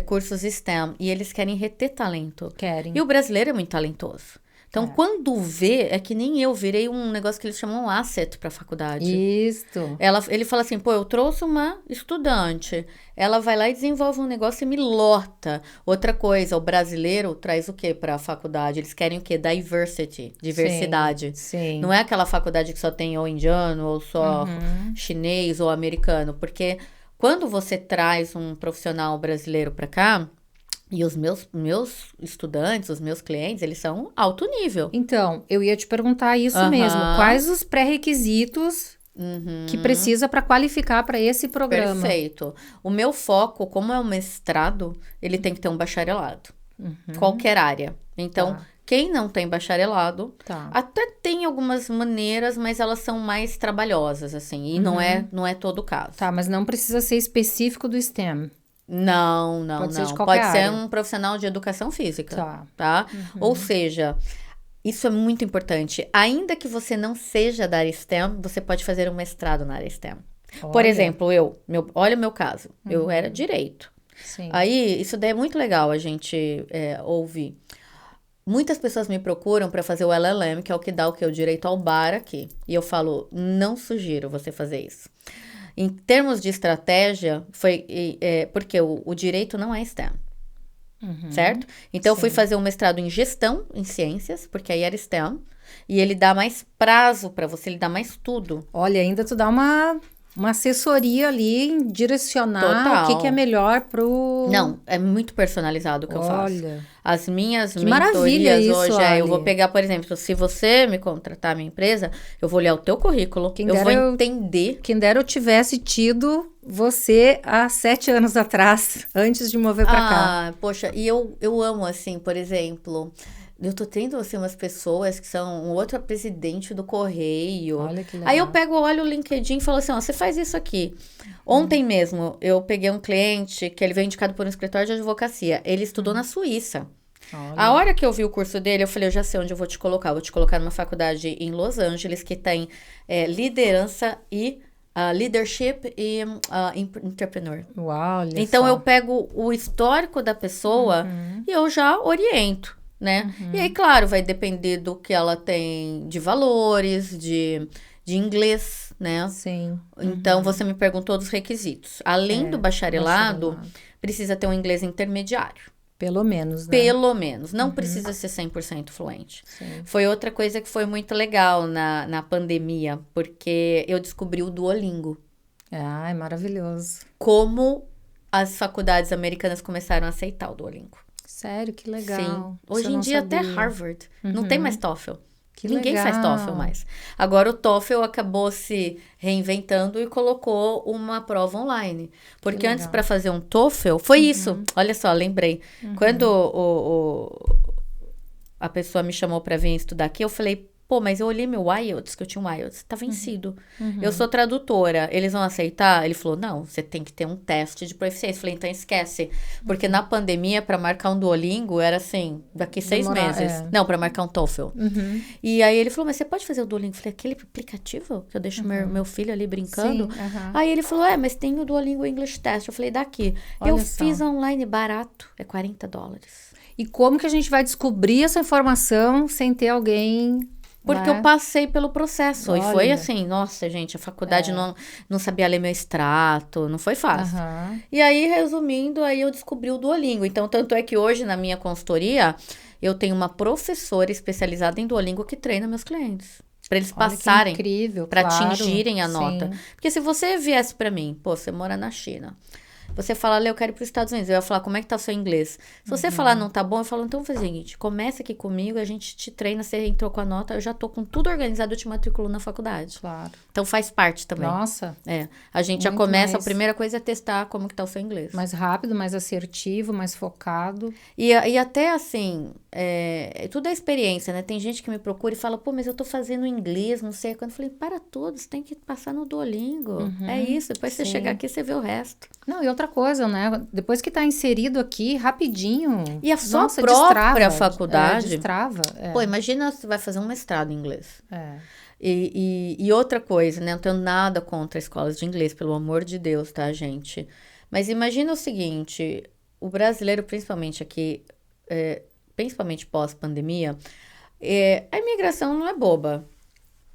cursos STEM, e eles querem reter talento. E o brasileiro é muito talentoso. Então, quando vê, é que nem eu virei um negócio que eles chamam asset para a faculdade. Isso. Ele fala assim, eu trouxe uma estudante, ela vai lá e desenvolve um negócio e me lota. Outra coisa, o brasileiro traz o quê para a faculdade? Eles querem o quê? Diversidade. Sim. Não é aquela faculdade que só tem ou indiano, ou só chinês, ou americano, porque... Quando você traz um profissional brasileiro para cá, e os meus estudantes, os meus clientes, eles são alto nível. Então, eu ia te perguntar isso mesmo. Quais os pré-requisitos que precisa para qualificar para esse programa. Perfeito. O meu foco, como é um mestrado, ele tem que ter um bacharelado. Qualquer área. Então, quem não tem bacharelado, até tem algumas maneiras, mas elas são mais trabalhosas, assim. E não é todo o caso. Tá, mas não precisa ser específico do STEM. Não. Pode ser de qualquer Pode ser área. um profissional de educação física. Tá. Ou seja, isso é muito importante. Ainda que você não seja da área STEM, você pode fazer um mestrado na área STEM. Por exemplo, olha o meu caso. Eu era direito. Sim. Aí, isso daí é muito legal a gente ouvir. Muitas pessoas me procuram para fazer o LLM, que é o que dá o direito ao bar aqui. E eu falo, não sugiro você fazer isso. Em termos de estratégia, porque o direito não é STEM. Certo? Então, eu fui fazer um mestrado em gestão, em ciências, porque aí era STEM. E ele dá mais prazo para você, ele dá mais tudo. Olha, ainda tu dá uma assessoria ali em direcionar o que é melhor pro... Não, é muito personalizado o que eu faço. As minhas mentorias isso, hoje Ali. Eu vou pegar, por exemplo, se você me contratar a minha empresa, eu vou olhar o teu currículo, vou entender. Quem dera eu tivesse tido você há 7 anos atrás, antes de mover pra cá. Poxa, e eu amo, assim, por exemplo... Eu tô tendo, assim, umas pessoas que são um outro presidente do Correio. Olha que legal. Aí eu olho o LinkedIn e falo assim, você faz isso aqui. Ontem mesmo, eu peguei um cliente que ele veio indicado por um escritório de advocacia. Ele estudou na Suíça. Olha. A hora que eu vi o curso dele, eu falei, eu já sei onde eu vou te colocar. Eu vou te colocar numa faculdade em Los Angeles que tem liderança e... leadership e entrepreneur. Uau, olha então, só. eu pego o histórico da pessoa e eu já oriento. Né? E aí, claro, vai depender do que ela tem de valores, de inglês, né? Sim. Então, você me perguntou dos requisitos. Além do bacharelado, precisa ter um inglês intermediário. Pelo menos, né? Pelo menos. Não precisa ser 100% fluente. Sim. Foi outra coisa que foi muito legal na pandemia, porque eu descobri o Duolingo. É maravilhoso. Como as faculdades americanas começaram a aceitar o Duolingo. Sério, que legal. Sim. Hoje em dia até Harvard. Não tem mais TOEFL. Ninguém faz TOEFL mais. Agora o TOEFL acabou se reinventando e colocou uma prova online. Porque antes, para fazer um TOEFL, foi isso. Olha só, lembrei. Quando a pessoa me chamou para vir estudar aqui, eu falei, mas eu olhei meu IELTS, que eu tinha um IELTS, tá vencido. Eu sou tradutora, eles vão aceitar? Ele falou, não, você tem que ter um teste de proficiência. Eu falei, então esquece. Porque na pandemia, para marcar um Duolingo, era assim, daqui 6 meses. Não, para marcar um TOEFL. E aí ele falou, mas você pode fazer o Duolingo? Eu falei, aquele aplicativo que eu deixo meu filho ali brincando? Sim, Aí ele falou, mas tem o Duolingo English Test. Eu falei, daqui. Eu fiz online barato, é $40. E como que a gente vai descobrir essa informação sem ter alguém... Porque eu passei pelo processo. Olha. E foi assim, nossa, gente, a faculdade não sabia ler meu extrato, não foi fácil. E aí, resumindo, aí eu descobri o Duolingo. Então, tanto é que hoje, na minha consultoria, eu tenho uma professora especializada em Duolingo que treina meus clientes. Para eles passarem, para atingirem a nota. Porque se você viesse para mim, você mora na China... Você fala, eu quero ir para os Estados Unidos. Eu ia falar, como é que tá o seu inglês? Se você falar, não tá bom, eu falo, então vamos fazer o seguinte, começa aqui comigo, a gente te treina, você entrou com a nota, eu já tô com tudo organizado, eu te matriculo na faculdade. Claro. Então faz parte também. Nossa. A gente já começa, a primeira coisa é testar como que tá o seu inglês. Mais rápido, mais assertivo, mais focado. E até assim, tudo é experiência, né? Tem gente que me procura e fala, mas eu tô fazendo inglês, não sei quando. Eu falei, para tudo, você tem que passar no Duolingo. É isso, depois você chegar aqui, você vê o resto. Não, e outra coisa, né? Depois que tá inserido aqui, rapidinho... E a sua própria faculdade... Destrava. Imagina se você vai fazer um mestrado em inglês. E outra coisa, né? Não tenho nada contra escolas de inglês, pelo amor de Deus, tá, gente? Mas imagina o seguinte, o brasileiro, principalmente aqui, principalmente pós-pandemia, a imigração não é boba.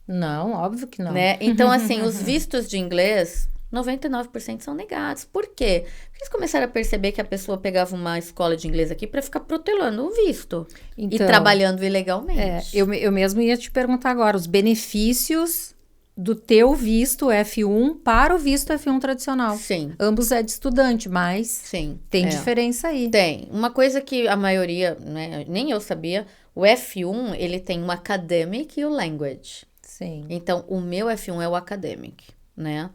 Não, óbvio que não. Né? Então, assim, os vistos de inglês... 99% são negados. Por quê? Porque eles começaram a perceber que a pessoa pegava uma escola de inglês aqui para ficar protelando o visto. E trabalhando ilegalmente. Eu mesmo ia te perguntar agora, os benefícios do teu visto F1 para o visto F1 tradicional. Sim. Ambos é de estudante, mas tem diferença aí. Tem. Uma coisa que a maioria, né, nem eu sabia, o F1, ele tem o academic e o language. Sim. Então, o meu F1 é o academic, né?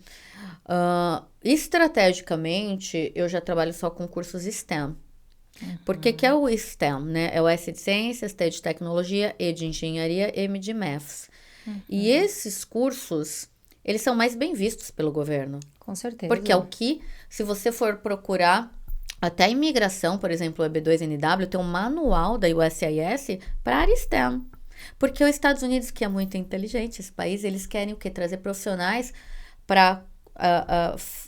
Estrategicamente, eu já trabalho só com cursos STEM. Por que é o STEM, né? É o S de Ciências, T de Tecnologia, E de Engenharia, M de Maths. E esses cursos, eles são mais bem vistos pelo governo. Com certeza. Porque é o que, se você for procurar, até a imigração, por exemplo, o EB2NW, tem um manual da USCIS para a área STEM. Porque os Estados Unidos, que é muito inteligente, esse país, eles querem o quê? Trazer profissionais para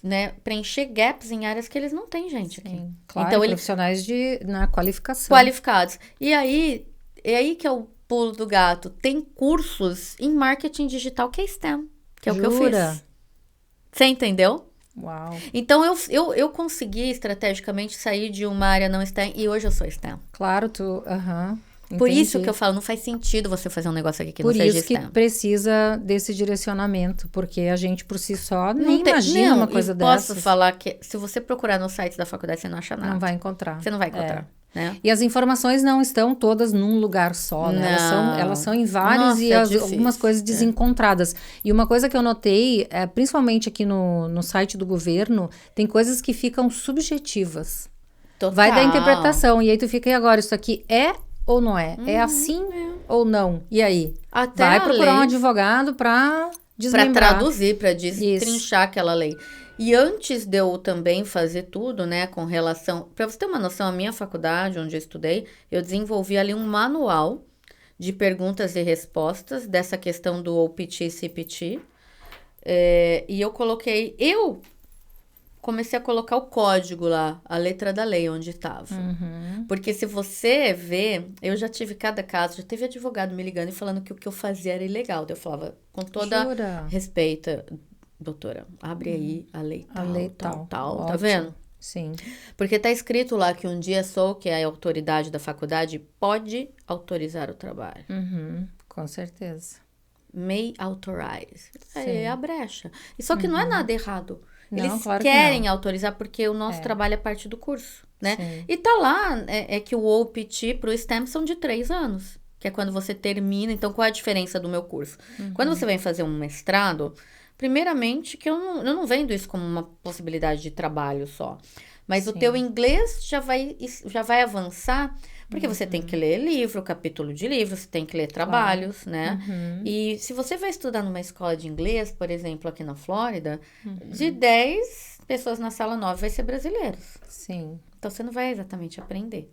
né, preencher gaps em áreas que eles não têm, gente, aqui. Sim, claro, então, profissionais na qualificação. Qualificados. E aí, é aí que é o pulo do gato. Tem cursos em marketing digital que é STEM, que é Jura? o que eu fiz. Você entendeu? Uau. Então, eu consegui estrategicamente sair de uma área não STEM e hoje eu sou STEM. Claro, tu... Por isso que eu falo, não faz sentido você fazer um negócio aqui que não seja STEM. Por isso que precisa desse direcionamento, porque a gente por si só nem imagina uma coisa dessa. Posso falar que se você procurar no site da faculdade, você não acha nada. Não vai encontrar. Você não vai encontrar. Né? E as informações não estão todas num lugar só, né? Elas são em vários e algumas coisas desencontradas. E uma coisa que eu notei, principalmente aqui no site do governo, tem coisas que ficam subjetivas. Total. Vai da interpretação. E aí tu fica, e agora, isso aqui é ou não é? É assim ou não? E aí? Até vai procurar um advogado para desmembrar. Para traduzir, para destrinchar aquela lei. E antes de eu também fazer tudo, né, com relação... Para você ter uma noção, a minha faculdade, onde eu estudei, eu desenvolvi ali um manual de perguntas e respostas dessa questão do OPT e CPT. E eu comecei a colocar o código lá, a letra da lei onde estava. Porque se você vê, eu já tive cada caso, já teve advogado me ligando e falando que o que eu fazia era ilegal. Eu falava, com toda respeito, doutora, abre aí a lei tal, tá vendo? Sim. Porque tá escrito lá que um dia sou, que é a autoridade da faculdade, pode autorizar o trabalho. Com certeza. May authorize. É a brecha. E só que não é nada errado. Não, eles claro querem autorizar porque o nosso trabalho é parte do curso, né? Sim. E tá lá, que o OPT pro STEM são de 3 anos. Que é quando você termina. Então, qual é a diferença do meu curso? Quando você vem fazer um mestrado, primeiramente, que eu não vendo isso como uma possibilidade de trabalho só. Mas o teu inglês já vai avançar, porque você tem que ler livro, capítulo de livro, você tem que ler trabalhos, né? E se você vai estudar numa escola de inglês, por exemplo, aqui na Flórida, de 10 pessoas na sala, 9 vai ser brasileiros. Sim. Então, você não vai exatamente aprender.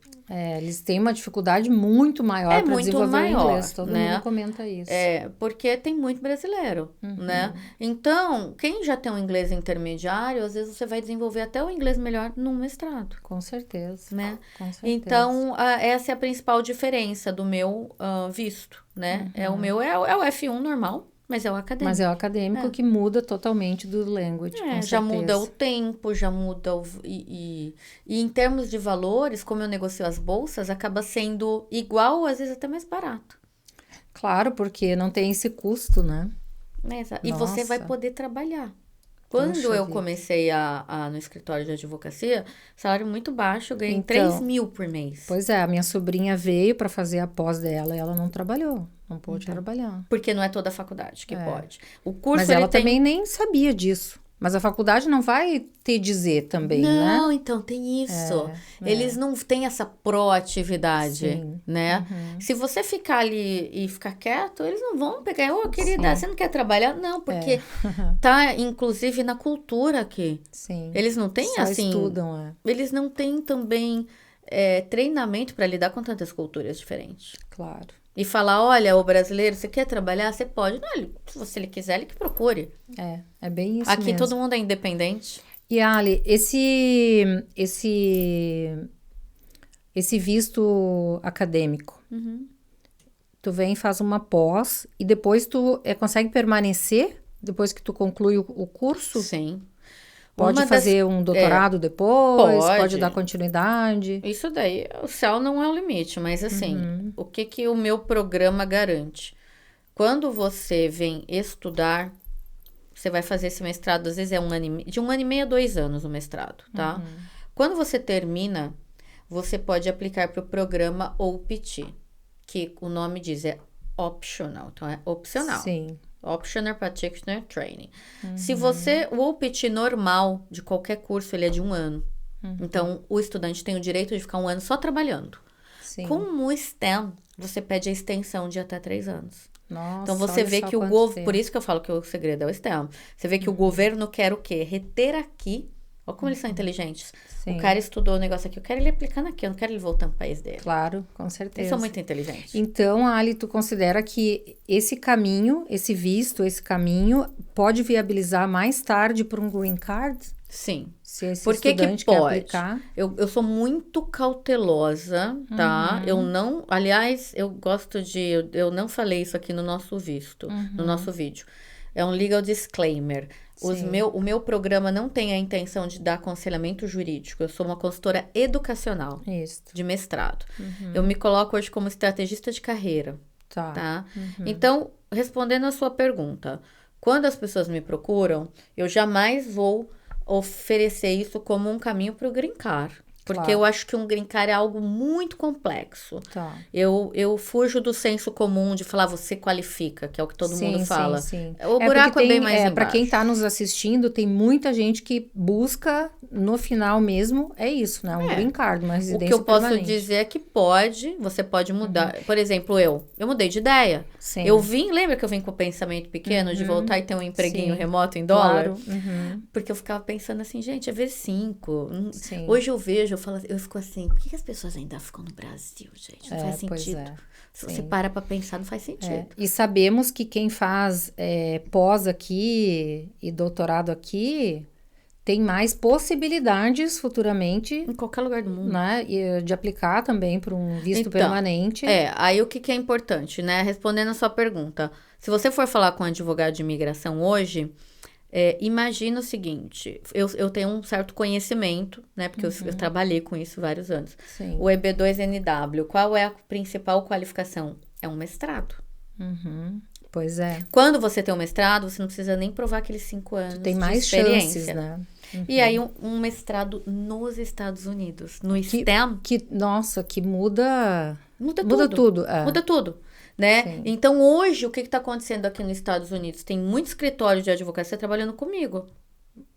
Eles têm uma dificuldade muito maior para desenvolver o inglês. Todo mundo comenta isso. Porque tem muito brasileiro, né? Então, quem já tem um inglês intermediário, às vezes você vai desenvolver até o inglês melhor num mestrado. Com certeza. Né? Com certeza. Então, essa é a principal diferença do meu visto, né? O meu é o F1 normal. Mas é o acadêmico. Mas é o acadêmico que muda totalmente do language, com já certeza. muda o tempo, já muda e em termos de valores, como eu negocio as bolsas, acaba sendo igual ou às vezes até mais barato. Claro, porque não tem esse custo, né? E você vai poder trabalhar. Quando eu comecei no escritório de advocacia, salário muito baixo, eu ganhei 3 mil por mês. Pois é, a minha sobrinha veio para fazer a pós dela e ela não trabalhou. Não pôde trabalhar. Porque não é toda a faculdade que pode. O curso, mas ela também nem sabia disso. Mas a faculdade não vai te dizer também, né? Não, então tem isso. Eles não têm essa proatividade, né? Se você ficar ali e ficar quieto, eles não vão pegar. Querida, você não quer trabalhar? Não, porque tá, inclusive, na cultura aqui. Sim. Eles não têm, só assim... estudam, Eles não têm também treinamento para lidar com tantas culturas diferentes. Claro. E falar, olha, o brasileiro, você quer trabalhar? Você pode. Não, se ele quiser, ele que procure. É bem isso Aqui mesmo. todo mundo é independente. E, Ali, esse visto acadêmico, tu vem e faz uma pós e depois tu consegue permanecer depois que tu conclui o curso? Sim. Pode fazer um doutorado depois? Pode dar continuidade? Isso daí, o céu não é o limite, mas assim, o que o meu programa garante? Quando você vem estudar, você vai fazer esse mestrado, às vezes de 1 ano e meio a 2 anos o mestrado, tá? Quando você termina, você pode aplicar para o programa OPT, que o nome diz optional, então é opcional. Sim. Optional Practitioner Training. Se você, o OPT normal de qualquer curso, ele é de 1 ano. Então, o estudante tem o direito de ficar 1 ano só trabalhando. Sim. Com o STEM, você pede a extensão de até 3 anos. Nossa, então, você vê que o governo... Por isso que eu falo que o segredo é o STEM. Você vê que o governo quer o quê? Reter aqui. Olha como eles são inteligentes. Sim. O cara estudou o negócio aqui, eu quero ele aplicando aqui, eu não quero ele voltando pro país dele. Claro, com certeza. Eles são muito inteligentes. Então, Ali, tu considera que esse caminho, esse caminho, pode viabilizar mais tarde para um green card? Sim. Se esse Por que estudante pode? quer aplicar? Eu sou muito cautelosa, tá? Eu não... Aliás, eu gosto de... Eu não falei isso aqui no nosso visto, no nosso vídeo. É um legal disclaimer. O meu programa não tem a intenção de dar aconselhamento jurídico. Eu sou uma consultora educacional de mestrado. Eu me coloco hoje como estrategista de carreira. Tá? Então, respondendo a sua pergunta, quando as pessoas me procuram, eu jamais vou oferecer isso como um caminho para o green card. Porque eu acho que um green card é algo muito complexo. Eu fujo do senso comum de falar você qualifica, que é o que todo mundo fala. Sim. O buraco é bem mais embaixo. Para quem está nos assistindo, tem muita gente que busca, no final mesmo, é isso, né? Um green card, uma residência permanente. O que eu posso dizer é que você pode mudar. Por exemplo, eu mudei de ideia. Sim. Lembra que eu vim com o pensamento pequeno de voltar e ter um empreguinho remoto em dólar? Porque eu ficava pensando assim, gente, é V5. Hoje eu vejo, eu fico assim, por que as pessoas ainda ficam no Brasil, gente? Não faz sentido. Se você para pra pensar, não faz sentido. E sabemos que quem faz pós aqui e doutorado aqui tem mais possibilidades futuramente. Em qualquer lugar do mundo. Né? De aplicar também para um visto permanente. Aí o que é importante, né? Respondendo a sua pergunta. Se você for falar com um advogado de imigração hoje... imagina o seguinte, eu tenho um certo conhecimento, né? Porque eu trabalhei com isso vários anos. Sim. O EB2NW, qual é a principal qualificação? É um mestrado. Pois é. Quando você tem um mestrado, você não precisa nem provar aqueles 5 anos tem mais de experiência. Chances, né? E aí, um mestrado nos Estados Unidos, no STEM. Que muda... Muda tudo. Muda tudo. Né? Sim. Então, hoje, o que está acontecendo aqui nos Estados Unidos? Tem muito escritório de advocacia trabalhando comigo.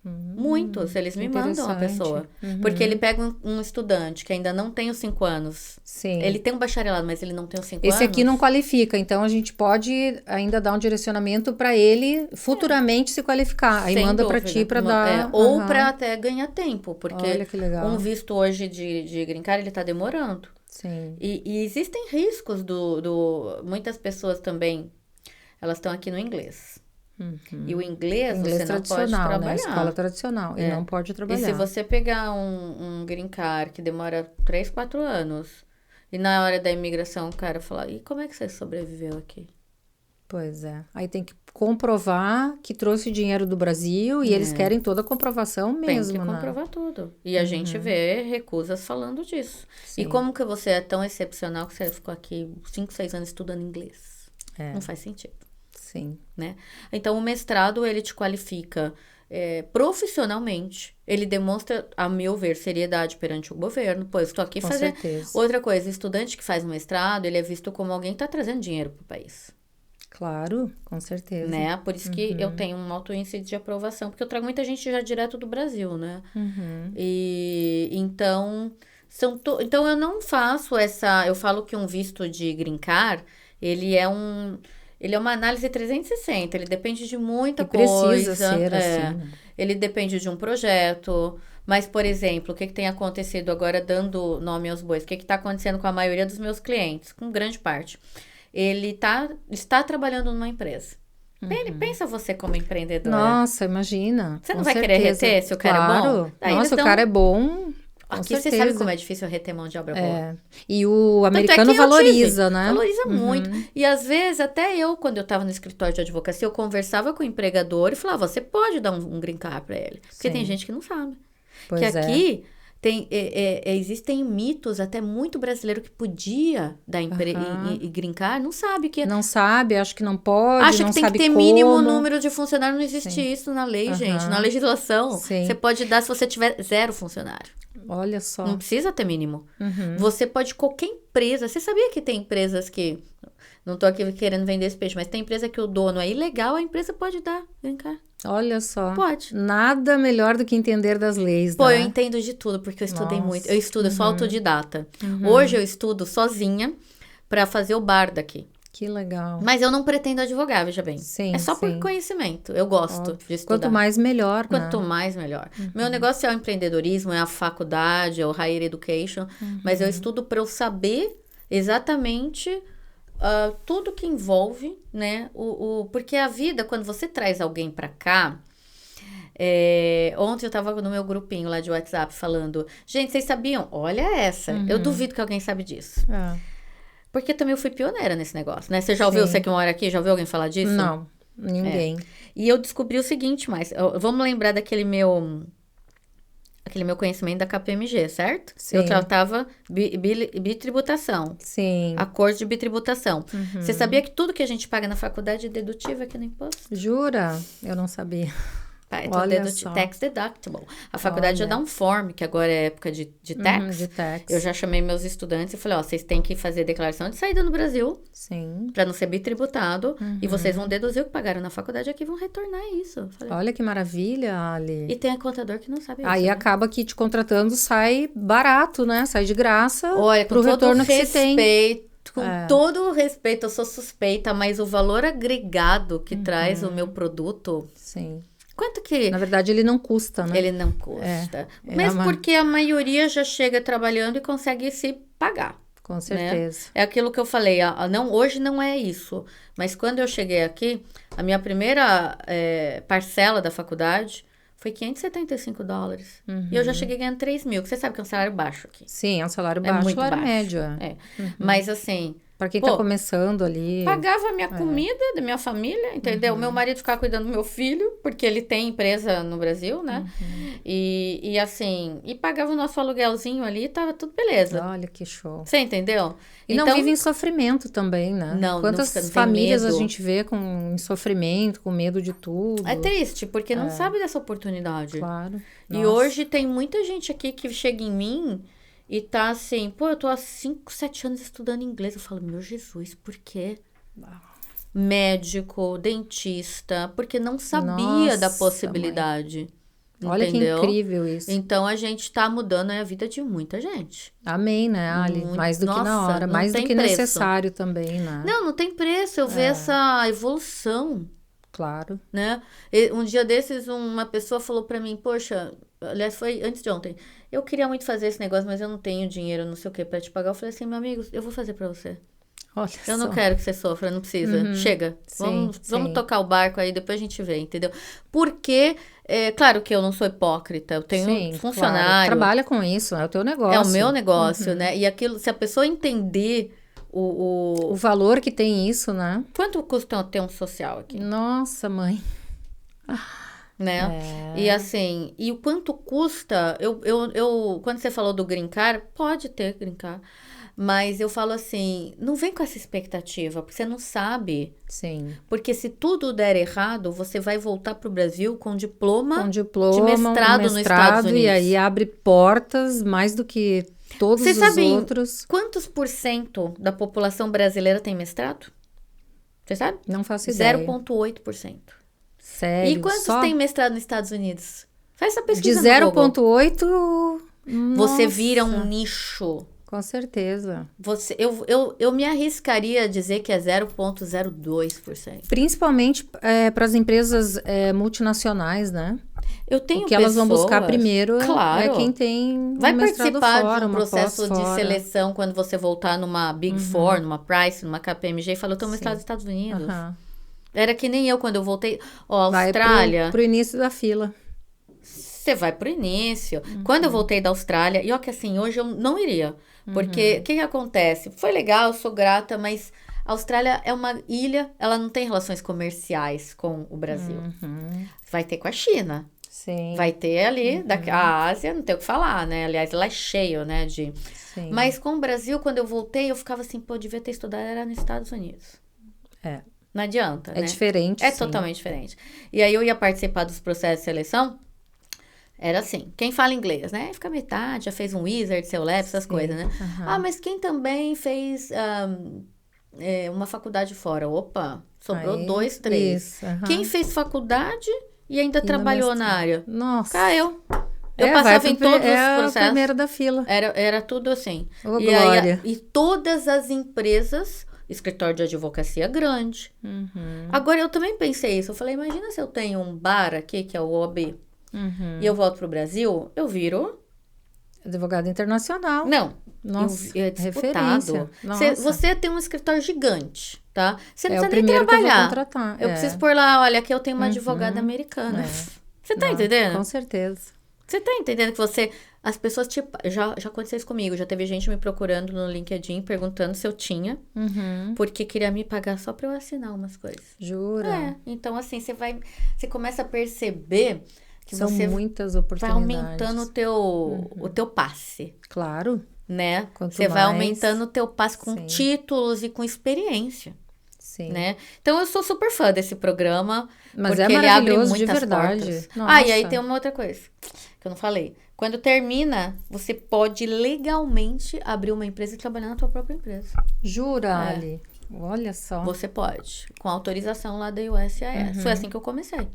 Muitos. Eles me mandam a pessoa. Porque ele pega um estudante que ainda não tem os 5 anos. Sim. Ele tem um bacharelado, mas ele não tem os 5 anos. Esse aqui não qualifica. Então, a gente pode ainda dar um direcionamento para ele futuramente se qualificar. Aí manda para ti para dar... Ou para até ganhar tempo. Porque olha que legal. Um visto hoje de green card, ele está demorando. Sim. E existem riscos muitas pessoas também, elas estão aqui no inglês. E o inglês você não pode trabalhar. Né? Escola tradicional. E não pode trabalhar. E se você pegar um green card que demora 3, 4 anos, e na hora da imigração o cara fala, e como é que você sobreviveu aqui? Pois é. Aí tem que comprovar que trouxe dinheiro do Brasil e eles querem toda a comprovação mesmo, tem que comprovar tudo. E a gente vê recusas falando disso. Sim. E como que você é tão excepcional que você ficou aqui 5, 6 anos estudando inglês? Não faz sentido. Sim. Né? Então, o mestrado, ele te qualifica profissionalmente. Ele demonstra, a meu ver, seriedade perante o governo. Pô, eu estou aqui fazendo... Outra coisa, estudante que faz um mestrado, ele é visto como alguém que está trazendo dinheiro para o país. Claro, com certeza. Né? Por isso que eu tenho um alto índice de aprovação, porque eu trago muita gente já direto do Brasil, né? E então, então eu não faço eu falo que um visto de green card, ele é uma análise 360, ele depende de muita coisa. Precisa ser assim. Né? Ele depende de um projeto. Mas, por exemplo, o que tem acontecido agora, dando nome aos bois? O que está acontecendo com a maioria dos meus clientes? Com grande parte. Ele está trabalhando numa empresa. Pensa você como empreendedora. Nossa, imagina. Você não vai querer reter se o cara é bom? Nossa, o cara é bom. Aqui você sabe como é difícil reter mão de obra boa. E o americano valoriza, né? Valoriza muito. E às vezes, até eu, quando eu estava no escritório de advocacia, eu conversava com o empregador e falava, você pode dar um green card para ele. Porque tem gente que não sabe. Aqui Existem mitos até muito brasileiro que podia dar e green card, não sabe que... Não sabe, acha que não pode, acha não que tem sabe que ter como. mínimo número de funcionários, não existe isso na lei, gente. Na legislação, Sim. você pode dar se você tiver 0 funcionário. Olha só. Não precisa ter mínimo. Você pode, qualquer empresa... Você sabia que tem empresas que... Não tô aqui querendo vender esse peixe, mas tem empresa que o dono é ilegal, a empresa pode dar green card. Olha só. Pode. Nada melhor do que entender das leis, Pô, né? eu entendo de tudo, porque eu estudei muito. Eu estudo, eu sou autodidata. Uhum. Hoje eu estudo sozinha pra fazer o bar daqui. Que legal. Mas eu não pretendo advogar, veja bem. Sim, é só por conhecimento. Eu gosto de estudar. Quanto mais, melhor, Quanto né? mais, melhor. Meu negócio é o empreendedorismo, é a faculdade, é o higher education. Mas eu estudo para eu saber exatamente tudo que envolve, né? Porque a vida, quando você traz alguém para cá... ontem eu tava no meu grupinho lá de WhatsApp falando... Gente, vocês sabiam? Olha essa. Eu duvido que alguém sabe disso. Porque também eu fui pioneira nesse negócio, né? Você já ouviu, você que mora aqui, já ouviu alguém falar disso? Não, ninguém. E eu descobri o seguinte, vamos lembrar daquele meu conhecimento da KPMG, certo? Sim. Eu tratava bitributação. Sim. Acordo de bitributação. Você sabia que tudo que a gente paga na faculdade é dedutível aqui no imposto? Jura? Eu não sabia. Então, tax deductible. A faculdade já dá um form, que agora é época de tax. De tax. Eu já chamei meus estudantes e falei, vocês têm que fazer declaração de saída no Brasil. Sim. Para não ser bitributado. E vocês vão deduzir o que pagaram na faculdade aqui e vão retornar isso. Falei, olha que maravilha, Ali. E tem contador que não sabe isso. Aí acaba que te contratando sai barato, né? Sai de graça. Olha, com todo retorno que se tem. Com todo o respeito, eu sou suspeita, mas o valor agregado que traz o meu produto... Sim. Quanto que... Na verdade, ele não custa, né? Ele não custa. Mas porque a maioria já chega trabalhando e consegue se pagar. Com certeza. Né? É aquilo que eu falei. Hoje não é isso. Mas quando eu cheguei aqui, a minha primeira parcela da faculdade foi $575. E eu já cheguei ganhando 3 mil. Que você sabe que é um salário baixo aqui. Sim, é um salário baixo. Muito salário baixo. médio. Mas assim... Para quem tá começando ali... Pagava a minha comida da minha família, entendeu? Meu marido ficava cuidando do meu filho, porque ele tem empresa no Brasil, né? E assim... E pagava o nosso aluguelzinho ali e tava tudo beleza. Olha que show. Você entendeu? E não vive em sofrimento também, né? Não, quantas não famílias a gente vê em sofrimento, com medo de tudo. É triste, porque não sabe dessa oportunidade. Claro. E hoje tem muita gente aqui que chega em mim... E tá assim, eu tô há 5, 7 anos estudando inglês. Eu falo, meu Jesus, por quê? Médico, dentista, porque não sabia da possibilidade. Mãe. Olha entendeu? Que incrível isso. Então, a gente tá mudando a vida de muita gente. Amém, né, Ali? Mais do que na hora, mais do que necessário também, né? Não tem preço. Eu ver essa evolução. Claro. Né? Um dia desses, uma pessoa falou pra mim, poxa, aliás, foi antes de ontem, eu queria muito fazer esse negócio, mas eu não tenho dinheiro, não sei o que, pra te pagar. Eu falei assim, meu amigo, eu vou fazer pra você. Olha eu não quero que você sofra, não precisa. Chega, vamos tocar o barco aí, depois a gente vê, entendeu? Porque, claro que eu não sou hipócrita, eu tenho funcionário. Claro. Trabalha com isso, é o teu negócio. É o meu negócio, né? E aquilo, se a pessoa entender... O valor que tem isso, né? Quanto custa ter um social aqui? Nossa, mãe. Né? E assim, e o quanto custa... quando você falou do green card, pode ter green card, mas eu falo assim, não vem com essa expectativa, porque você não sabe. Sim. Porque se tudo der errado, você vai voltar para o Brasil com diploma de mestrado nos Estados Unidos. E aí abre portas mais do que... Todos os outros. Quantos % da população brasileira tem mestrado? Você sabe? Não faço ideia. 0,8%. Sério? E quantos tem mestrado nos Estados Unidos? Faz essa pesquisa. De 0,8%. Você vira um nicho. Com certeza. Eu me arriscaria a dizer que é 0,02%. Principalmente para as empresas multinacionais, né? Eu tenho o que elas vão buscar primeiro claro, é quem tem vai mestrado participar fora, de um processo de seleção quando você voltar numa Big Four, numa Price, numa KPMG e falou, eu tenho mestrado nos Estados Unidos. Era que nem eu quando eu voltei. Austrália. Vai pro início da fila. Você vai pro início. Quando eu voltei da Austrália, e que assim, hoje eu não iria. Porque o que acontece? Foi legal, eu sou grata, mas a Austrália é uma ilha, ela não tem relações comerciais com o Brasil. Vai ter com a China. Sim. Vai ter ali, a Ásia, não tem o que falar, né? Aliás, lá é cheio, né? Sim. Mas com o Brasil, quando eu voltei, eu ficava assim, pô, devia ter estudado, era nos Estados Unidos. Não adianta, né? É diferente, É sim. totalmente diferente. E aí eu ia participar dos processos de seleção, era assim, quem fala inglês, né? Fica metade, já fez um Wizard, seu Lab, essas coisas, né? Mas quem também fez uma faculdade fora? Opa, sobrou 2, 3. Quem fez faculdade e ainda trabalhou na área? Nossa. Caiu. Eu passava em todos os processos. A primeira da fila. Era tudo assim. Ô, glória. E todas as empresas, escritório de advocacia grande. Agora, eu também pensei isso. Eu falei, imagina se eu tenho um bar aqui, que é o OAB, e eu volto pro Brasil, eu viro... Advogado internacional. Não. Nossa, é disputado. Você tem um escritório gigante, tá? Você não precisa nem trabalhar. Eu preciso pôr lá, olha, aqui eu tenho uma advogada americana. Você tá entendendo? Com certeza. Você tá entendendo que as pessoas, tipo, já aconteceu isso comigo, já teve gente me procurando no LinkedIn, perguntando se eu tinha, porque queria me pagar só pra eu assinar umas coisas. Jura? Então assim, você começa a perceber que são você muitas oportunidades. vai aumentando o teu passe. Claro. Né? Você vai aumentando o teu passe com títulos e com experiência. Sim. Né? Então, eu sou super fã desse programa. Mas porque é maravilhoso, ele abre muitas de verdade. portas. Nossa. E aí tem uma outra coisa que eu não falei. Quando termina, você pode legalmente abrir uma empresa e trabalhar na tua própria empresa. Jura, Ali? Olha só. Você pode, com autorização lá da USIS. Foi assim que eu comecei.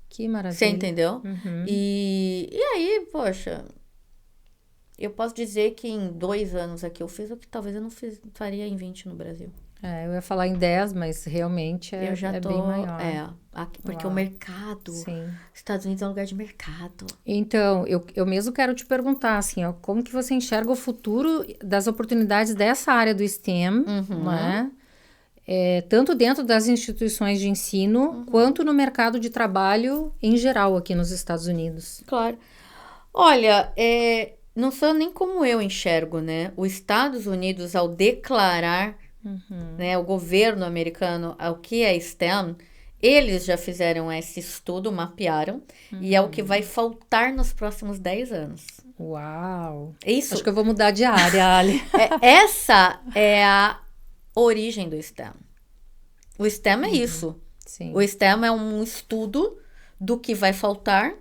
Que maravilha. Você entendeu? E aí, poxa... Eu posso dizer que em 2 anos aqui eu fiz o que talvez eu não faria em 20 no Brasil. Eu ia falar em 10, mas realmente é bem maior. Porque o mercado... Sim. Estados Unidos é um lugar de mercado. Então, eu mesmo quero te perguntar, assim, ó, como que você enxerga o futuro das oportunidades dessa área do STEM, né? Tanto dentro das instituições de ensino, quanto no mercado de trabalho em geral aqui nos Estados Unidos. Claro. Olha, não sou nem como eu enxergo, né? Os Estados Unidos, ao declarar, né, o governo americano, o que é STEM, eles já fizeram esse estudo, mapearam, e é o que vai faltar nos próximos 10 anos. Uau! Isso. Acho que eu vou mudar de área, Ali. Essa é a origem do STEM. O STEM é isso. Sim. O STEM é um estudo do que vai faltar,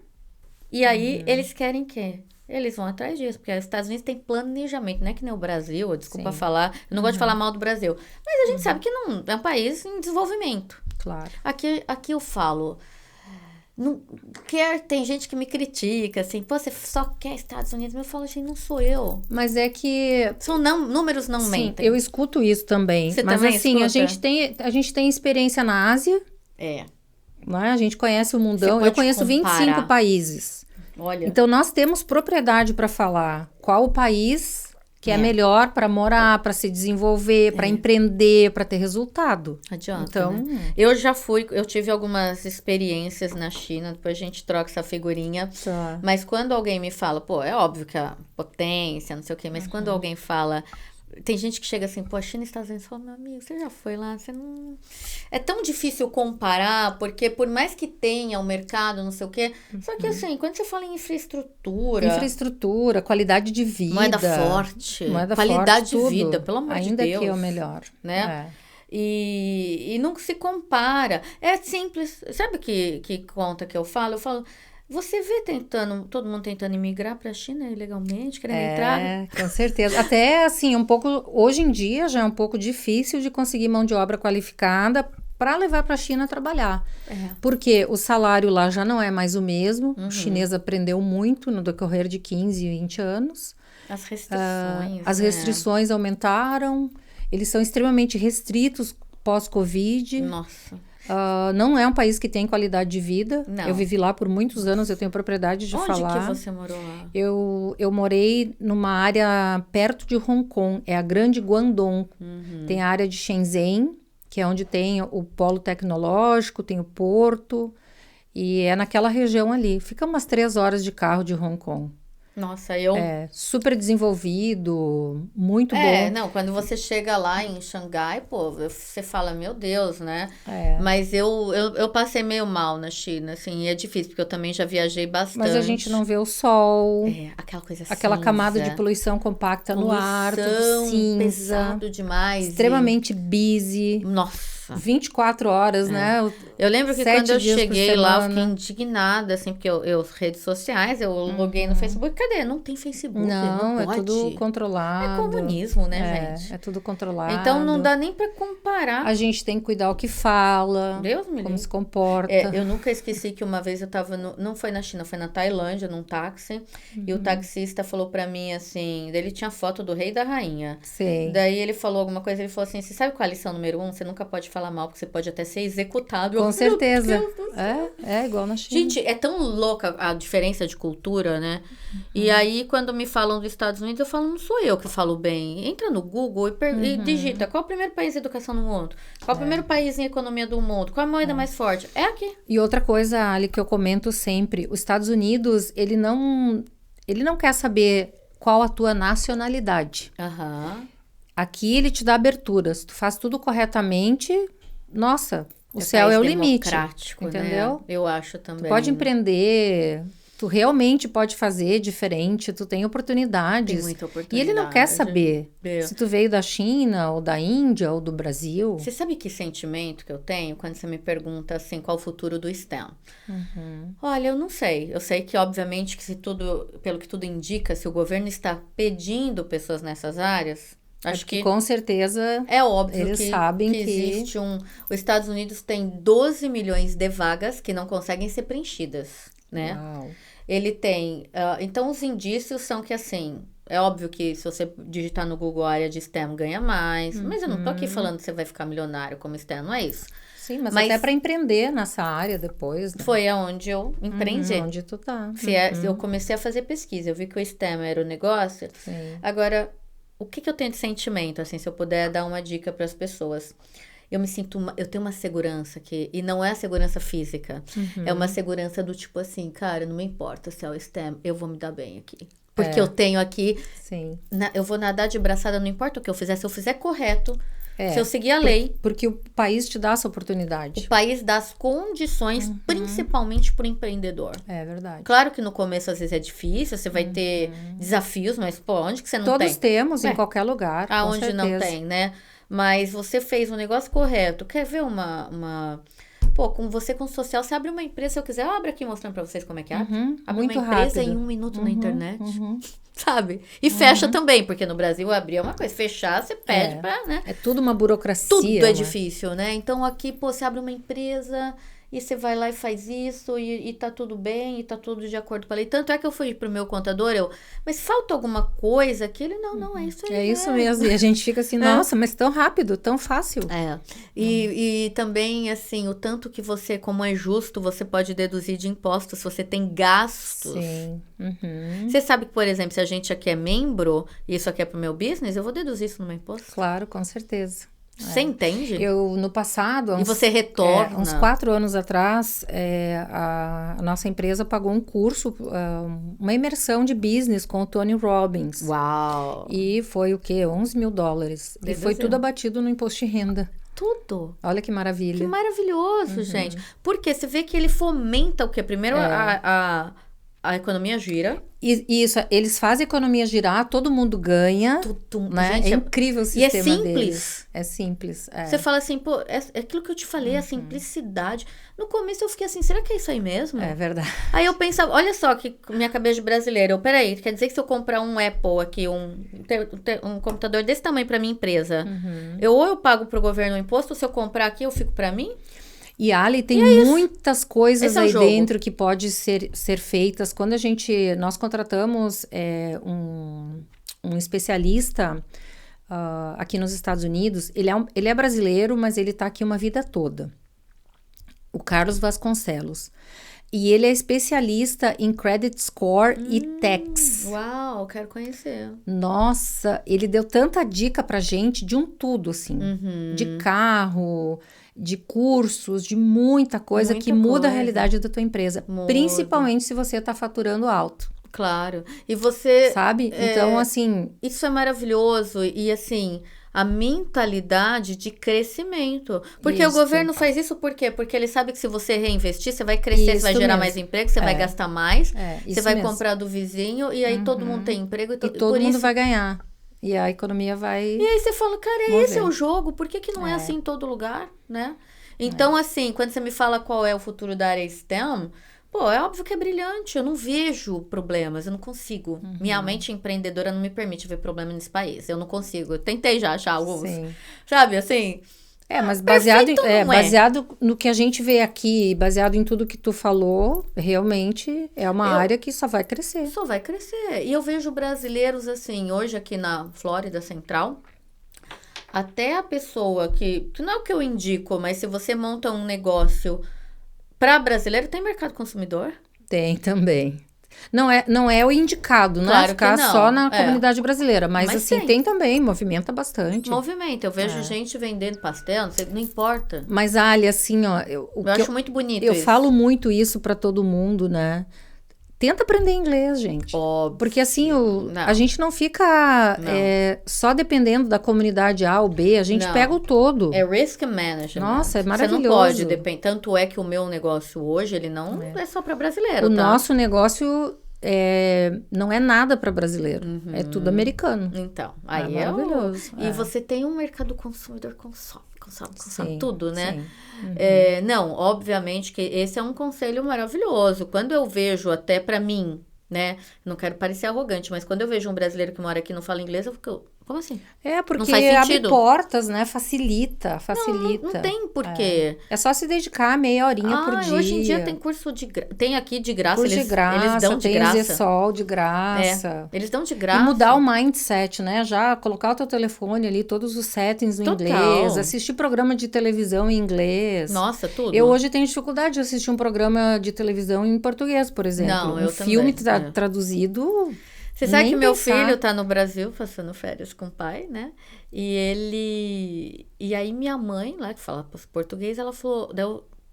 e aí eles querem o quê? Eles vão atrás disso, porque os Estados Unidos têm planejamento, não é que nem o Brasil, desculpa falar, eu não gosto de falar mal do Brasil, mas a gente sabe que não é um país em desenvolvimento. Claro. Aqui eu falo, tem gente que me critica, assim, pô, você só quer Estados Unidos, mas eu falo, gente, não sou eu. Mas é que... Números não mentem. Eu escuto isso também. Você mas também assim, escuta? a gente tem experiência na Ásia. Né? A gente conhece o mundão. Eu conheço 25 países. Olha. Então, nós temos propriedade para falar qual o país que é melhor para morar, para se desenvolver, para empreender, para ter resultado. Adianta, então, né? Eu tive algumas experiências na China, depois a gente troca essa figurinha. Tá. Mas quando alguém me fala, pô, é óbvio que a potência, não sei o quê, mas quando alguém fala... Tem gente que chega assim, pô, a China e Estados Unidos, fala, meu amigo, você já foi lá, você não... É tão difícil comparar, porque por mais que tenha o mercado, não sei o quê, só que assim, quando você fala em infraestrutura, qualidade de vida. Moeda forte, qualidade de vida, pelo amor de Deus. Ainda que é o melhor. Né? E não se compara. É simples. Sabe que conta que eu falo? Eu falo... Você vê todo mundo tentando imigrar para a China ilegalmente, querendo entrar? Com certeza. Até assim, hoje em dia já é um pouco difícil de conseguir mão de obra qualificada para levar para a China trabalhar. Porque o salário lá já não é mais o mesmo. O chinês aprendeu muito no decorrer de 15, 20 anos. As restrições. As restrições aumentaram. Eles são extremamente restritos pós-Covid. Nossa. Não é um país que tem qualidade de vida. Não. Eu vivi lá por muitos anos, eu tenho propriedade de falar. Onde que você morou lá? Eu morei numa área perto de Hong Kong, é a Grande Guangdong. Tem a área de Shenzhen, que é onde tem o polo tecnológico, tem o porto, e é naquela região ali. Fica umas 3 horas de carro de Hong Kong. Nossa, super desenvolvido, muito bom. Não, quando você chega lá em Xangai, pô, você fala, meu Deus, né? Mas eu passei meio mal na China, assim, e é difícil, porque eu também já viajei bastante. Mas a gente não vê o sol. Aquela coisa aquela cinza. Camada de poluição compacta no ar, tudo cinza. Pesado demais. Extremamente busy. Nossa. 24 horas, né? Eu lembro que quando eu cheguei lá, eu fiquei indignada, assim, porque redes sociais, eu loguei no Facebook. Cadê? Não tem Facebook. Não é pode. tudo controlado. É comunismo, né, gente? É tudo controlado. Então não dá nem pra comparar. A gente tem que cuidar o que fala. Deus me livre. Como se comporta. Eu nunca esqueci que uma vez eu tava não foi na China, foi na Tailândia, num táxi. E o taxista falou pra mim assim, ele tinha foto do rei e da rainha. Sim. Daí ele falou alguma coisa, ele falou assim, você sabe qual é a lição número 1? Você nunca pode falar mal, porque você pode até ser executado. Com certeza. É igual na China. Gente, é tão louca a diferença de cultura, né? E aí, quando me falam dos Estados Unidos, eu falo, não sou eu que falo bem. Entra no Google e digita, qual é o primeiro país em educação no mundo? Qual é o primeiro país em economia do mundo? Qual é a moeda mais forte? É aqui. E outra coisa, Ali, que eu comento sempre, os Estados Unidos, ele não quer saber qual a tua nacionalidade. Aqui ele te dá abertura. Se tu faz tudo corretamente, nossa, o céu é o limite. Democrático, entendeu? Né? Eu acho também. Tu pode empreender, tu realmente pode fazer diferente, tu tem oportunidades. Tem muita oportunidade. E ele não quer saber se tu veio da China, ou da Índia, ou do Brasil. Você sabe que sentimento que eu tenho quando você me pergunta assim, qual o futuro do STEM? Olha, eu não sei. Eu sei que, obviamente, que pelo que tudo indica, se o governo está pedindo pessoas nessas áreas... Acho que com certeza é óbvio eles sabem que existe os Estados Unidos tem 12 milhões de vagas que não conseguem ser preenchidas, né? Uau. Ele tem... então, os indícios são que, assim... É óbvio que se você digitar no Google a área de STEM, ganha mais. Mas eu não tô aqui falando que você vai ficar milionário como STEM, não é isso. Sim, mas até para empreender nessa área depois, né? Foi aonde eu empreendi. Onde tu tá. Eu comecei a fazer pesquisa. Eu vi que o STEM era o negócio. Sim. Agora... O que eu tenho de sentimento, assim, se eu puder dar uma dica para as pessoas? Eu tenho uma segurança e não é a segurança física, é uma segurança do tipo assim, cara, não me importa se é o STEM, eu vou me dar bem aqui. Porque eu tenho aqui, eu vou nadar de braçada, não importa o que eu fizer, se eu fizer correto, se eu seguir a lei. Porque o país te dá essa oportunidade. O país dá as condições, principalmente para o empreendedor. É verdade. Claro que no começo, às vezes, é difícil, você vai ter desafios, mas, pô, onde que você não tem? Todos temos, em qualquer lugar, aonde não tem, né? Mas você fez o negócio correto. Quer ver Pô, com o social, você abre uma empresa, se eu quiser, eu abro aqui mostrando pra vocês como é que abre. Abre uma empresa rápido. Em 1 minuto na internet. Sabe? E fecha também, porque no Brasil abrir é uma coisa, fechar você pede pra, né? É tudo uma burocracia. Tudo é difícil, né? Então aqui, pô, você abre uma empresa e você vai lá e faz isso e tá tudo bem, e tá tudo de acordo com a lei. Tanto é que eu fui pro meu contador, mas falta alguma coisa que ele, não, é isso aí. É isso mesmo, e a gente fica assim, nossa, mas tão rápido, tão fácil. E também, assim, o tanto que você, como é justo, você pode deduzir de impostos, se você tem gastos. Sim. Você sabe que, por exemplo, se a gente aqui é membro, e isso aqui é pro meu business, eu vou deduzir isso no meu imposto? Claro, com certeza. Você entende? Eu, no passado... E você retorna. Uns 4 anos atrás, a nossa empresa pagou um curso, uma imersão de business com o Tony Robbins. Uau! E foi o quê? $11 mil. E foi tudo abatido no imposto de renda. Tudo. Olha que maravilha. Que maravilhoso, gente. Porque você vê que ele fomenta o quê? Primeiro, a economia gira. Isso, eles fazem a economia girar, todo mundo ganha. Né? Gente, é incrível o sistema deles. E é simples. É simples. Você fala assim, pô, é aquilo que eu te falei, a simplicidade. No começo eu fiquei assim, será que é isso aí mesmo? É verdade. Aí eu pensava, olha só que minha cabeça de brasileira. Peraí, quer dizer que se eu comprar um Apple aqui, um computador desse tamanho pra minha empresa, ou eu pago pro governo o imposto, ou se eu comprar aqui, eu fico pra mim? E Ali tem muitas coisas aí dentro que pode ser feitas. Quando nós contratamos um especialista aqui nos Estados Unidos, ele é brasileiro, mas ele está aqui uma vida toda. O Carlos Vasconcelos. E ele é especialista em credit score e tax. Uau, quero conhecer. Nossa, ele deu tanta dica pra gente de tudo, assim. De carro, de cursos, de muita coisa que muda a realidade da tua empresa. Principalmente se você tá faturando alto. Claro. E você... Sabe? Então, assim... Isso é maravilhoso. E, assim, a mentalidade de crescimento. Porque o governo faz isso por quê? Porque ele sabe que se você reinvestir, você vai crescer, você vai gerar mais emprego, você vai gastar mais, você vai comprar do vizinho, e aí todo mundo tem emprego. E todo mundo vai ganhar. E a economia vai... E aí você fala, cara, esse é o jogo, por que não é assim em todo lugar, né? Então, assim, quando você me fala qual é o futuro da área STEM... Pô, é óbvio que é brilhante, eu não vejo problemas, eu não consigo. Minha mente empreendedora não me permite ver problema nesse país, eu não consigo. Eu tentei já achar alguns, sabe, assim... mas baseado no que a gente vê aqui, baseado em tudo que tu falou, realmente é uma área que só vai crescer. Só vai crescer. E eu vejo brasileiros, assim, hoje aqui na Flórida Central... Até a pessoa que não é o que eu indico, mas se você monta um negócio... Para brasileiro, tem mercado consumidor? Tem também. Não é o indicado, claro, não é ficar só na comunidade brasileira. Mas assim, tem também, movimenta bastante. Movimenta. Eu vejo gente vendendo pastel, não importa. Mas, Ali, assim, ó... Eu acho muito bonito isso. Eu falo muito isso para todo mundo, né? Tenta aprender inglês, gente. Óbvio. Porque assim, a gente não fica só dependendo da comunidade A ou B, a gente pega o todo. É risk management. Nossa, é maravilhoso. Você não pode depender. Tanto é que o meu negócio hoje, ele não é só para brasileiro, O nosso negócio não é nada para brasileiro. É tudo americano. Então, aí é maravilhoso. E você tem um mercado consumidor consome tudo, né? Não, obviamente que esse é um conselho maravilhoso. Quando eu vejo, até pra mim, né? Não quero parecer arrogante, mas quando eu vejo um brasileiro que mora aqui e não fala inglês, eu fico... Como assim? Porque abre portas, né? Facilita. Não tem porquê. É só se dedicar meia horinha por dia. Hoje em dia tem curso de graça. Tem aqui de graça. Curso de graça, eles dão de graça. Tem o Zsol de graça. Eles dão de graça. E mudar o mindset, né? Já colocar o teu telefone ali, todos os settings no inglês. Assistir programa de televisão em inglês. Nossa, tudo. Eu hoje tenho dificuldade de assistir um programa de televisão em português, por exemplo. Não, eu filme também. Traduzido... Você sabe que meu filho tá no Brasil, passando férias com o pai, né? E aí minha mãe, lá que fala português, ela falou...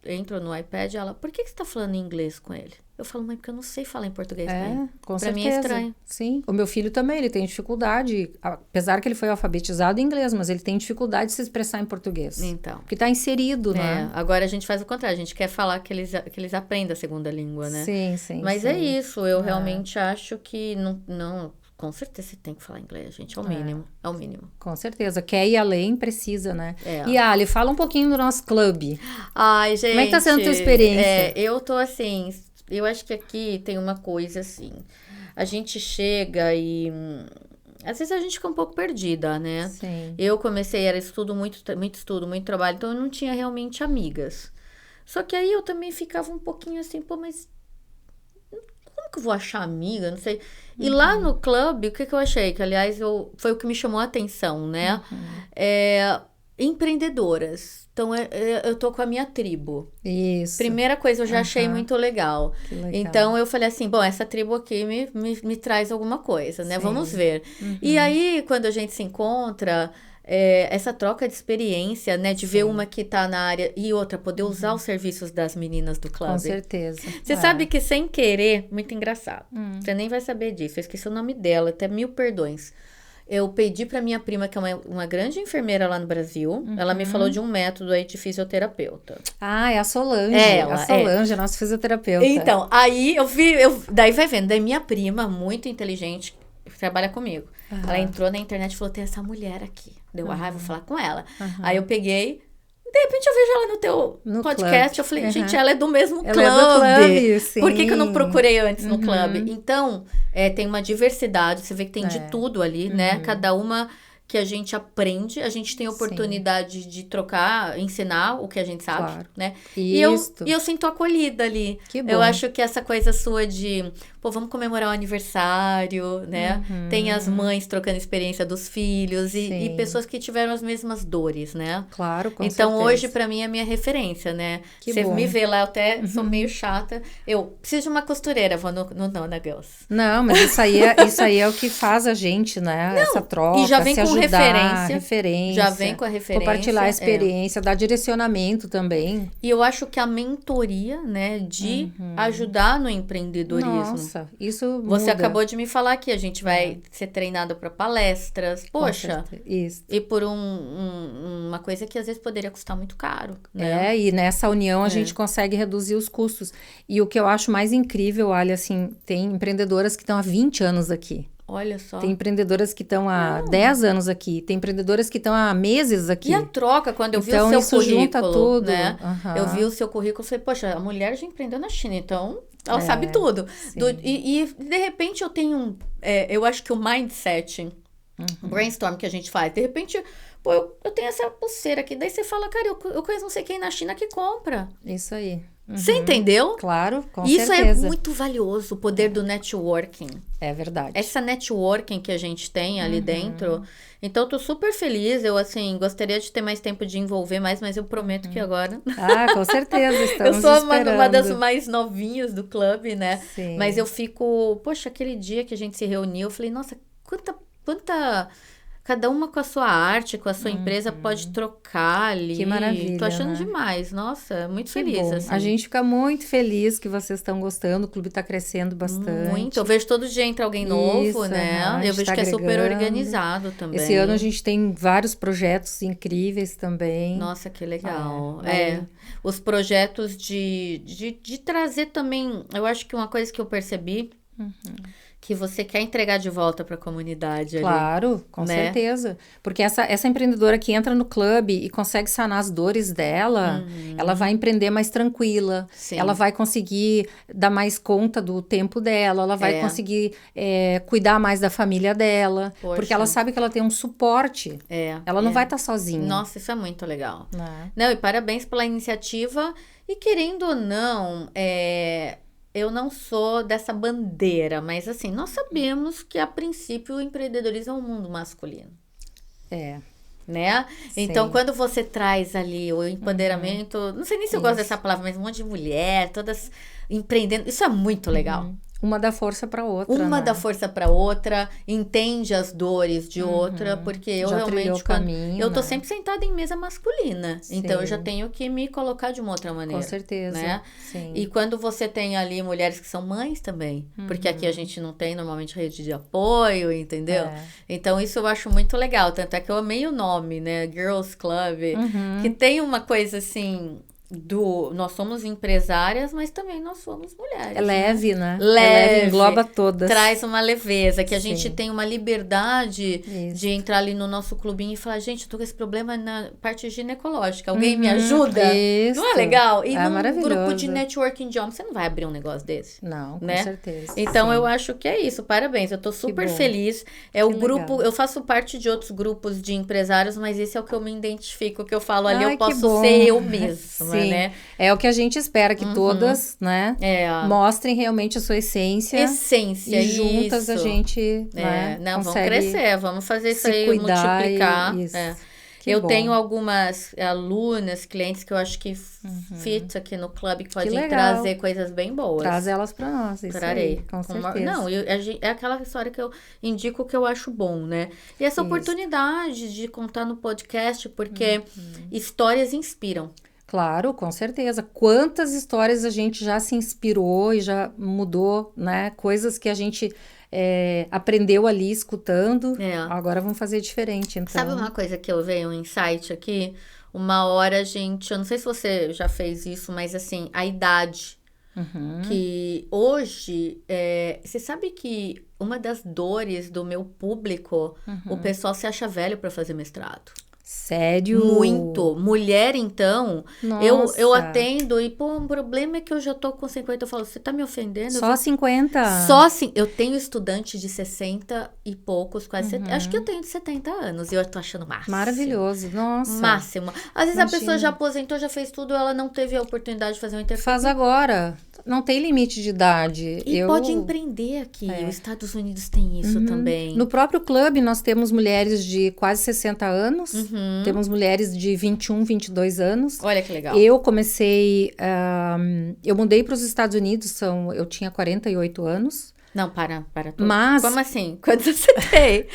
Entro no iPad, ela... Por que você tá falando inglês com ele? Eu falo, mãe, porque eu não sei falar em português com ele. Com certeza. Mim é estranho. Sim. O meu filho também, ele tem dificuldade, apesar que ele foi alfabetizado em inglês, mas ele tem dificuldade de se expressar em português. Então. Porque tá inserido, né? Agora a gente faz o contrário, a gente quer falar que eles aprendam a segunda língua, né? Sim. Mas é isso, eu realmente acho que não... Com certeza você tem que falar inglês, gente, é o mínimo, é o mínimo. Com certeza, quer ir além, precisa, né? E Ali, fala um pouquinho do nosso clube. Ai, gente... Como é que tá sendo a tua experiência? Eu tô assim... Eu acho que aqui tem uma coisa assim, a gente chega e às vezes a gente fica um pouco perdida, né? Sim. Eu comecei, era estudo, muito estudo, muito trabalho, então eu não tinha realmente amigas. Só que aí eu também ficava um pouquinho assim, mas como que eu vou achar amiga? Não sei. E lá no clube, o que eu achei? Que, aliás, foi o que me chamou a atenção, né? Empreendedoras. Então, eu tô com a minha tribo. Isso. Primeira coisa, eu já achei muito legal. Então, eu falei assim, bom, essa tribo aqui me traz alguma coisa, né? Sim. Vamos ver. E aí, quando a gente se encontra... essa troca de experiência, né? De ver uma que tá na área e outra, poder usar os serviços das meninas do clube. Com certeza. Você sabe que sem querer, muito engraçado. Você nem vai saber disso. Eu esqueci o nome dela, até 1000 perdões. Eu pedi pra minha prima, que é uma grande enfermeira lá no Brasil. Ela me falou de um método aí de fisioterapeuta. É a Solange. A Solange, nossa fisioterapeuta. Então, aí daí vai vendo. Daí minha prima, muito inteligente, trabalha comigo. Ela entrou na internet e falou, tem essa mulher aqui. Deu a raiva, vou falar com ela. Aí eu peguei, de repente eu vejo ela no podcast. Club. Eu falei, gente, ela é do mesmo clube. É do clube, sim. Por que eu não procurei antes no clube? Então, tem uma diversidade, você vê que tem de tudo ali, né? Cada uma que a gente aprende, a gente tem oportunidade de trocar, ensinar o que a gente sabe, né? E eu sinto acolhida ali. Que bom. Eu acho que essa coisa sua de, vamos comemorar o aniversário, né? Tem as mães trocando experiência dos filhos e pessoas que tiveram as mesmas dores, né? Claro, com Então, certeza. hoje, pra mim, é a minha referência, né? Você me vê lá, eu até sou meio chata. Eu preciso de uma costureira, vou no Nona Girls. Não, mas isso aí é o que faz a gente, né? Essa troca, e já vem com referência. Já vem com a referência. Compartilhar a experiência, dar direcionamento também. E eu acho que a mentoria, né, de ajudar no empreendedorismo. Nossa, isso Você muda. acabou de me falar que a gente vai ser treinado para palestras. Poxa, isso. E por uma coisa que às vezes poderia custar muito caro, né? E nessa união a gente consegue reduzir os custos. E o que eu acho mais incrível, olha, assim, tem empreendedoras que estão há 20 anos aqui. Olha só. Tem empreendedoras que estão há 10 anos aqui. Tem empreendedoras que estão há meses aqui. E a troca, quando eu vi então, o seu isso currículo, junta tudo. né? Eu vi o seu currículo e falei, poxa, a mulher já empreendeu na China, então ela sabe tudo. E de repente eu tenho eu acho que o mindset, brainstorm que a gente faz, de repente, pô, eu tenho essa pulseira aqui, daí você fala, cara, eu conheço não sei quem na China que compra. Isso aí. Você entendeu? Claro, com Isso certeza. É muito valioso, o poder do networking. É verdade. Essa networking que a gente tem ali dentro. Então, eu tô super feliz. Eu, assim, gostaria de ter mais tempo de envolver mais, mas eu prometo que agora... com certeza, estamos eu sou esperando. uma das mais novinhas do clube, né? Sim. Mas eu fico... Poxa, aquele dia que a gente se reuniu, eu falei, nossa, quanta... Cada uma com a sua arte, com a sua empresa, pode trocar ali. Que maravilha, tô achando né? demais. Nossa, muito Que feliz, bom. assim. A gente fica muito feliz que vocês estão gostando. O clube está crescendo bastante. Muito. Eu vejo todo dia entra alguém novo, né? Eu vejo tá que é super agregando. organizado também. Esse ano a gente tem vários projetos incríveis também. Nossa, que legal. Os projetos de trazer também... Eu acho que uma coisa que eu percebi... que você quer entregar de volta para a comunidade. Claro, ali, com né? certeza. Porque essa empreendedora que entra no clube e consegue sanar as dores dela, ela vai empreender mais tranquila. Sim. Ela vai conseguir dar mais conta do tempo dela. Ela vai conseguir cuidar mais da família dela. Poxa. Porque ela sabe que ela tem um suporte. Ela não vai estar sozinha. Nossa, isso é muito legal. Não, e parabéns pela iniciativa. E querendo ou não... Eu não sou dessa bandeira, mas assim, nós sabemos que a princípio o empreendedorismo é um mundo masculino. Né? Sim. Então, quando você traz ali o empoderamento, não sei nem se eu gosto dessa palavra, mas um monte de mulher, todas empreendendo, isso é muito legal. Uma dá força para outra. Uma né? dá força para outra, entende as dores de outra, porque eu já realmente caminho, eu tô né? sempre sentada em mesa masculina. Sim. Então eu já tenho que me colocar de uma outra maneira. Com certeza. Né? Sim. E quando você tem ali mulheres que são mães também, porque aqui a gente não tem normalmente rede de apoio, entendeu? Então isso eu acho muito legal, tanto é que eu amei o nome, né? Girls Club, que tem uma coisa assim... nós somos empresárias, mas também nós somos mulheres. É leve, né? Leve, engloba todas. Traz uma leveza, que a gente tem uma liberdade de entrar ali no nosso clubinho e falar, gente, eu tô com esse problema na parte ginecológica, alguém me ajuda? Isso. Não é legal? E num maravilhoso. grupo de networking job, você não vai abrir um negócio desse? Não, né? Com certeza. Então, eu acho que é isso, parabéns, eu tô super feliz. O grupo, legal. eu faço parte de outros grupos de empresários, mas esse é o que eu me identifico, que eu falo ali, eu que posso bom. ser eu mesma. Sim, né? É o que a gente espera, que todas, né, mostrem realmente a sua essência. Essência, e juntas isso. a gente, né, não, consegue vamos crescer, vamos fazer isso aí, cuidar multiplicar. Isso. Eu tenho algumas alunas, clientes que eu acho que fit aqui no clube, que podem trazer coisas bem boas. Traz elas para nós, isso Trarei. aí, com certeza. Não, é aquela história que eu indico que eu acho bom, né? E essa oportunidade de contar no podcast, porque histórias inspiram. Claro, com certeza. Quantas histórias a gente já se inspirou e já mudou, né? Coisas que a gente aprendeu ali escutando. Agora vamos fazer diferente, então. Sabe uma coisa que eu vejo, um insight aqui? Uma hora a gente... Eu não sei se você já fez isso, mas assim, a idade. Que hoje... você sabe que uma das dores do meu público, o pessoal se acha velho para fazer mestrado. Sério? Muito. Mulher, então, eu atendo e, pô, o problema é que eu já tô com 50. Eu falo, você tá me ofendendo? Só 50? Só assim. Eu tenho estudante de 60 e poucos, quase 70. Acho que eu tenho de 70 anos e eu tô achando máximo. Maravilhoso, nossa. Máximo. Às vezes a pessoa já aposentou, já fez tudo, ela não teve a oportunidade de fazer um intercâmbio. Faz agora. Não tem limite de idade. E pode empreender aqui. Os Estados Unidos tem isso também. No próprio clube, nós temos mulheres de quase 60 anos. Temos mulheres de 21, 22 anos. Olha que legal. Eu comecei... eu mudei para os Estados Unidos, eu tinha 48 anos. Não, para tudo. Mas... Como assim? Quantos você tem?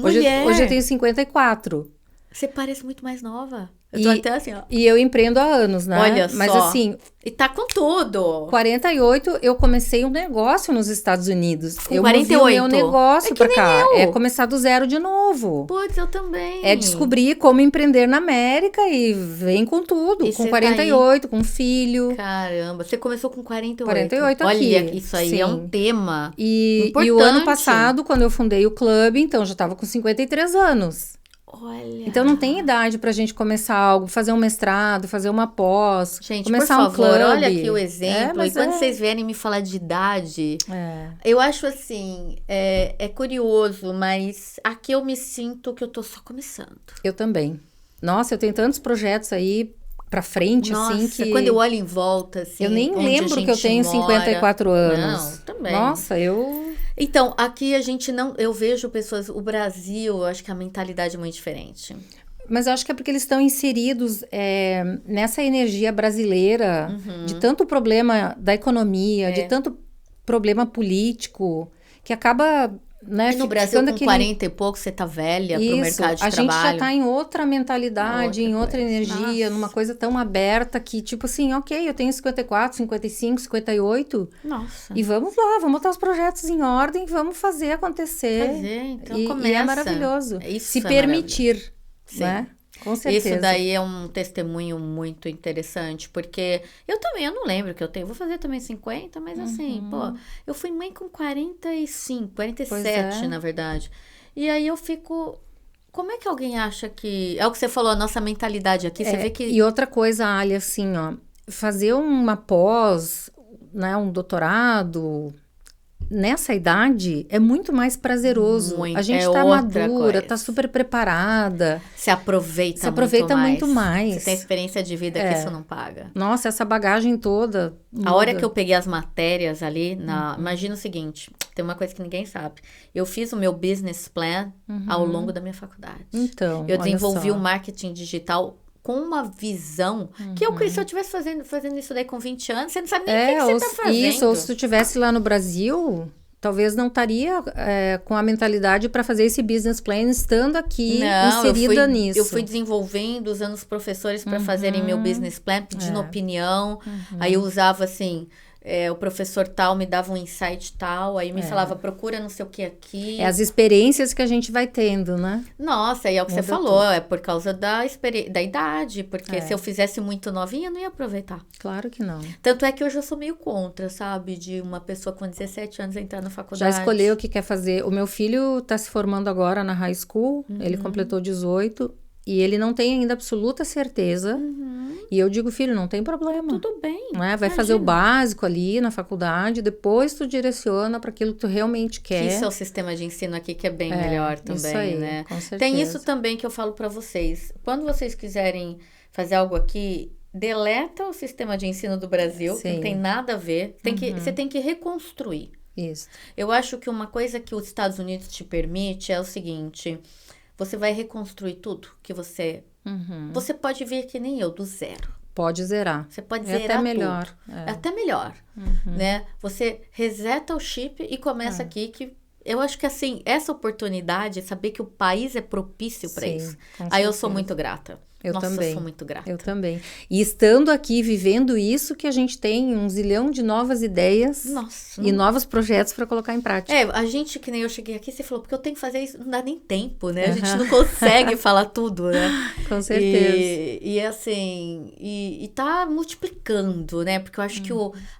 Hoje eu tenho 54. Você parece muito mais nova. Eu tô até assim, ó. E eu empreendo há anos, né? Olha Mas só. assim... E tá com tudo. 48, eu comecei um negócio nos Estados Unidos. Com eu 48? movi o meu negócio pra cá. Eu. É começar do zero de novo. Putz, eu também. É descobrir como empreender na América e vem com tudo. E com 48, com filho. Caramba, você começou com 48. 48 aqui. Olha, isso aí é um tema importante. E o ano passado, quando eu fundei o clube, então eu já tava com 53 anos. Olha. Então não tem idade pra gente começar algo, fazer um mestrado, fazer uma pós, gente, começar por um favor, clube. olha aqui o exemplo. E quando vocês vierem me falar de idade, eu acho assim, é curioso, mas aqui eu me sinto que eu tô só começando. Eu também. Nossa, eu tenho tantos projetos aí pra frente, nossa, assim, que... quando eu olho em volta, assim, eu nem lembro que eu tenho 54 anos. Não, também. Nossa, eu... Então, aqui a gente não... Eu vejo pessoas... O Brasil, eu acho que a mentalidade é muito diferente. Mas eu acho que é porque eles estão inseridos nessa energia brasileira de tanto problema da economia, de tanto problema político, que acaba... Né, e no Brasil, com 40 e pouco, você tá velha pro mercado de trabalho. A gente já tá em outra mentalidade, em outra energia, Nossa. numa coisa tão aberta que, tipo assim, ok, eu tenho 54, 55, 58. Nossa. E vamos lá, vamos botar os projetos em ordem, vamos fazer acontecer. Então começa. E é maravilhoso. Isso se permitir, né? Com certeza. Isso daí é um testemunho muito interessante, porque eu não lembro que eu tenho, vou fazer também 50, mas assim, pô, eu fui mãe com 45, 47, na verdade. E aí eu fico, como é que alguém acha que, é o que você falou, a nossa mentalidade aqui, você vê que... E outra coisa, Ali, assim, ó, fazer uma pós, né, um doutorado... Nessa idade, é muito mais prazeroso. A gente tá madura, tá super preparada. Se aproveita muito mais. Você tem experiência de vida que isso não paga. Nossa, essa bagagem toda muda. A hora que eu peguei as matérias ali, imagina o seguinte, tem uma coisa que ninguém sabe. Eu fiz o meu business plan ao longo da minha faculdade. Então, eu desenvolvi o marketing digital com uma visão que se eu estivesse fazendo isso daí com 20 anos, você não sabe nem o que você tá fazendo. Isso, ou se tu estivesse lá no Brasil, talvez não estaria com a mentalidade para fazer esse business plan estando aqui inserida nisso. Eu fui desenvolvendo, usando os professores para fazerem meu business plan, pedindo opinião. Aí eu usava assim... o professor tal me dava um insight tal, aí me falava, procura não sei o que aqui. É as experiências que a gente vai tendo, né? Nossa, e é o que você falou, é por causa da idade, porque se eu fizesse muito novinha, eu não ia aproveitar. Claro que não. Tanto é que hoje eu sou meio contra, sabe, de uma pessoa com 17 anos entrar na faculdade. Já escolheu o que quer fazer. O meu filho tá se formando agora na high school, ele completou 18, e ele não tem ainda absoluta certeza. E eu digo, filho, não tem problema. Tudo bem. Não é? Vai fazer o básico ali na faculdade, depois tu direciona para aquilo que tu realmente quer. Isso é o sistema de ensino aqui que é bem melhor também, isso aí, né? Com certeza. Tem isso também que eu falo para vocês. Quando vocês quiserem fazer algo aqui, deleta o sistema de ensino do Brasil, que não tem nada a ver. Você tem que reconstruir. Isso. Eu acho que uma coisa que os Estados Unidos te permite é o seguinte... Você vai reconstruir tudo que você... Você pode vir que nem eu, do zero. Pode zerar. Você pode zerar até melhor. tudo. É até melhor, né? Você reseta o chip e começa aqui que... Eu acho que, assim, essa oportunidade, saber que o país é propício para isso. Aí eu sou muito grata. Eu também. Eu sou muito grata. Eu também. E estando aqui, vivendo isso, que a gente tem um zilhão de novas ideias e novos projetos para colocar em prática. A gente, que nem eu cheguei aqui, você falou, porque eu tenho que fazer isso, não dá nem tempo, né? A gente não consegue falar tudo, né? Com certeza. E assim, e tá multiplicando, né? Porque eu acho que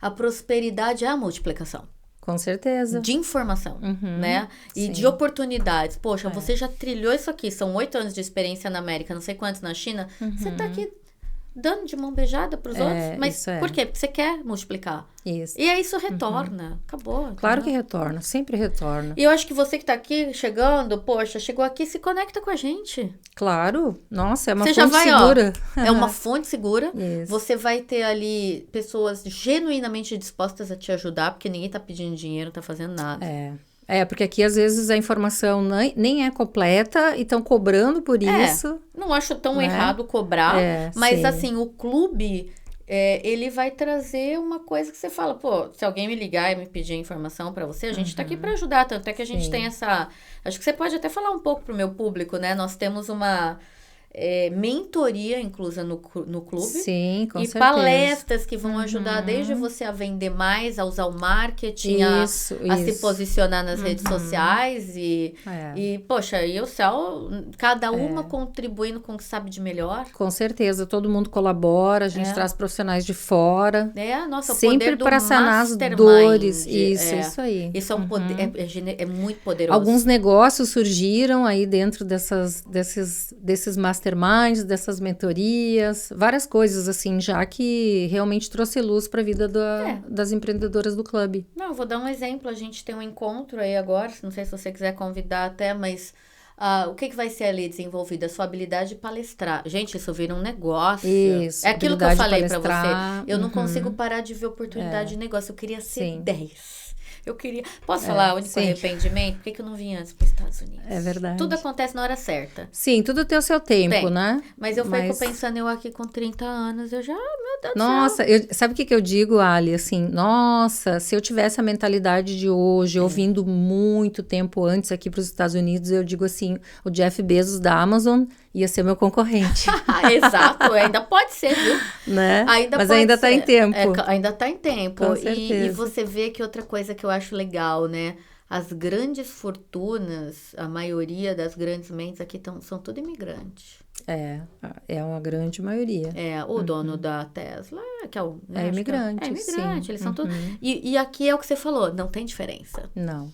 a prosperidade é a multiplicação. Com certeza. De informação, né? E de oportunidades. Poxa, você já trilhou isso aqui. São 8 anos de experiência na América, não sei quantos na China. Você tá aqui dando de mão beijada pros outros. Mas por quê? Porque você quer multiplicar. Isso. E aí isso retorna. Acabou. Claro que retorna. Sempre retorna. E eu acho que você que tá aqui chegando, poxa, chegou aqui, se conecta com a gente. Claro. Nossa, é uma fonte segura. É uma fonte segura. Isso. Você vai ter ali pessoas genuinamente dispostas a te ajudar, porque ninguém tá pedindo dinheiro, não tá fazendo nada. Porque aqui às vezes a informação nem é completa e estão cobrando por isso. Não acho tão errado cobrar, mas assim, o clube, ele vai trazer uma coisa que você fala, pô, se alguém me ligar e me pedir informação para você, a gente tá aqui para ajudar, tanto é que a gente tem essa... Acho que você pode até falar um pouco pro meu público, né? Nós temos uma mentoria inclusa no clube. Sim, com certeza. Palestras que vão ajudar desde você a vender mais, a usar o marketing, a se posicionar nas redes sociais e, poxa, e o Céu, cada uma contribuindo com o que sabe de melhor. Com certeza, todo mundo colabora, a gente traz profissionais de fora. Nossa, sempre para sanar as dores. Isso aí. Isso é um poder, é muito poderoso. Alguns negócios surgiram aí dentro desses masterminds, dessas mentorias, várias coisas assim, já que realmente trouxe luz para a vida das empreendedoras do clube. Não, eu vou dar um exemplo, a gente tem um encontro aí agora, não sei se você quiser convidar até, mas o que vai ser ali desenvolvido? A sua habilidade de palestrar. Gente, isso vira um negócio. Isso, é aquilo que eu falei para você. Eu não consigo parar de ver oportunidade de negócio, eu queria ser 10. Eu queria... Posso falar o único arrependimento? Por que eu não vim antes para os Estados Unidos? É verdade. Tudo acontece na hora certa. Sim, tudo tem o seu tempo, né? Mas eu fico pensando, eu aqui com 30 anos, eu já... Meu Deus nossa, do céu. Sabe o que eu digo, Ali? Assim, nossa, se eu tivesse a mentalidade de hoje, ouvindo muito tempo antes aqui para os Estados Unidos, eu digo assim, o Jeff Bezos da Amazon ia ser meu concorrente. Exato, ainda pode ser, viu? Né? Mas ainda está em tempo. Ainda está em tempo. Com certeza. E você vê que outra coisa que eu acho legal, né? As grandes fortunas, a maioria das grandes mentes aqui são tudo imigrantes. É uma grande maioria. O dono da Tesla, que é o... Né, é imigrante, sim. Eles são todos... E aqui é o que você falou, não tem diferença. Não.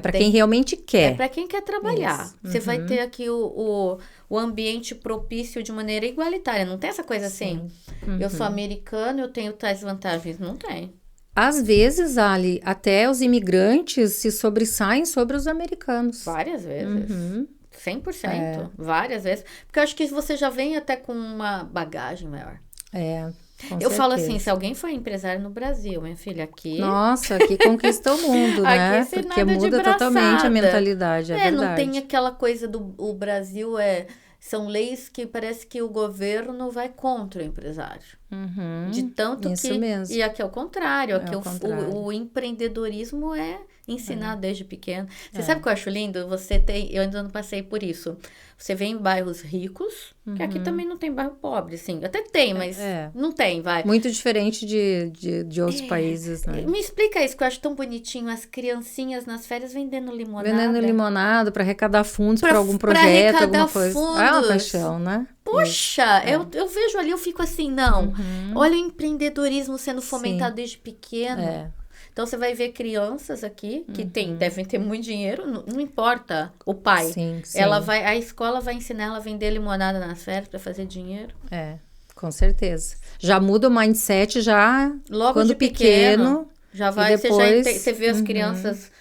Para quem realmente quer. É para quem quer trabalhar. Você vai ter aqui o ambiente propício de maneira igualitária. Não tem essa coisa assim, eu sou americano, eu tenho tais vantagens. Não tem. Às vezes, Ali, até os imigrantes se sobressaem sobre os americanos. Várias vezes. 100%. Várias vezes. Porque eu acho que você já vem até com uma bagagem maior. Eu falo assim, se alguém for empresário no Brasil, minha filha, aqui... Nossa, aqui conquista o mundo, né? Aqui Porque muda totalmente a mentalidade, é verdade. Não tem aquela coisa o Brasil são leis que parece que o governo vai contra o empresário. De tanto isso que... mesmo. E aqui é o contrário. Aqui o empreendedorismo é ensinado desde pequeno. Você sabe o que eu acho lindo? Eu ainda não passei por isso. Você vê em bairros ricos, que aqui também não tem bairro pobre, assim. Até tem, mas não tem, vai. Muito diferente de outros países, né? Me explica isso, que eu acho tão bonitinho. As criancinhas nas férias vendendo limonada. Vendendo limonada para arrecadar fundos para algum projeto, alguma coisa. Fundos. É uma paixão, né? Poxa, eu vejo ali, eu fico assim, não. Olha o empreendedorismo sendo fomentado desde pequeno. Então, você vai ver crianças aqui que devem ter muito dinheiro, não importa o pai. Sim. A escola vai ensinar ela a vender limonada nas férias para fazer dinheiro. Com certeza. Já muda o mindset logo quando de pequeno. Já vai, depois, você vê as crianças...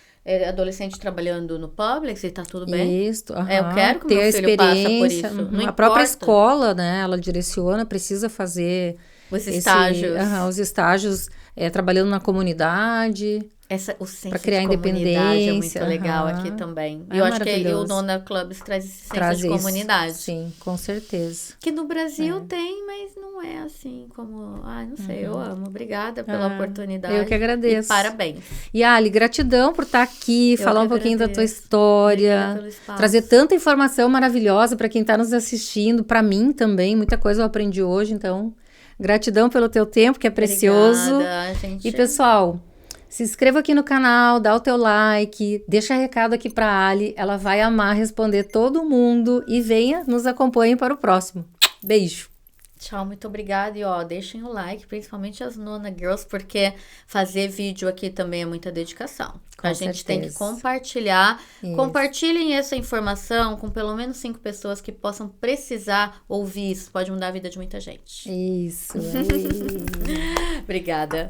adolescente trabalhando no Publix e tá tudo bem. Isso, eu quero que meu filho passe por isso. A própria escola, né? Ela direciona, precisa fazer... Os estágios. Os estágios trabalhando na comunidade. O senso para criar de independência é muito legal aqui também. Eu acho que o Nona Clubs traz esse senso de comunidade. Sim, com certeza. Que no Brasil tem, mas não é assim como... não sei, eu amo. Obrigada pela oportunidade. Eu que agradeço. E parabéns. E Ali, gratidão por estar aqui, falar um pouquinho da tua história, trazer tanta informação maravilhosa para quem está nos assistindo, para mim também, muita coisa eu aprendi hoje, então gratidão pelo teu tempo, que é precioso. Obrigada, gente. E pessoal, se inscreva aqui no canal, dá o teu like, deixa recado aqui para a Ali, ela vai amar responder todo mundo e venha, nos acompanhe para o próximo. Beijo. Tchau, muito obrigada. E deixem o like, principalmente as Nona Girls, porque fazer vídeo aqui também é muita dedicação. A gente tem que compartilhar. Isso. Compartilhem essa informação com pelo menos 5 pessoas que possam precisar ouvir isso. Pode mudar a vida de muita gente. Isso. Obrigada.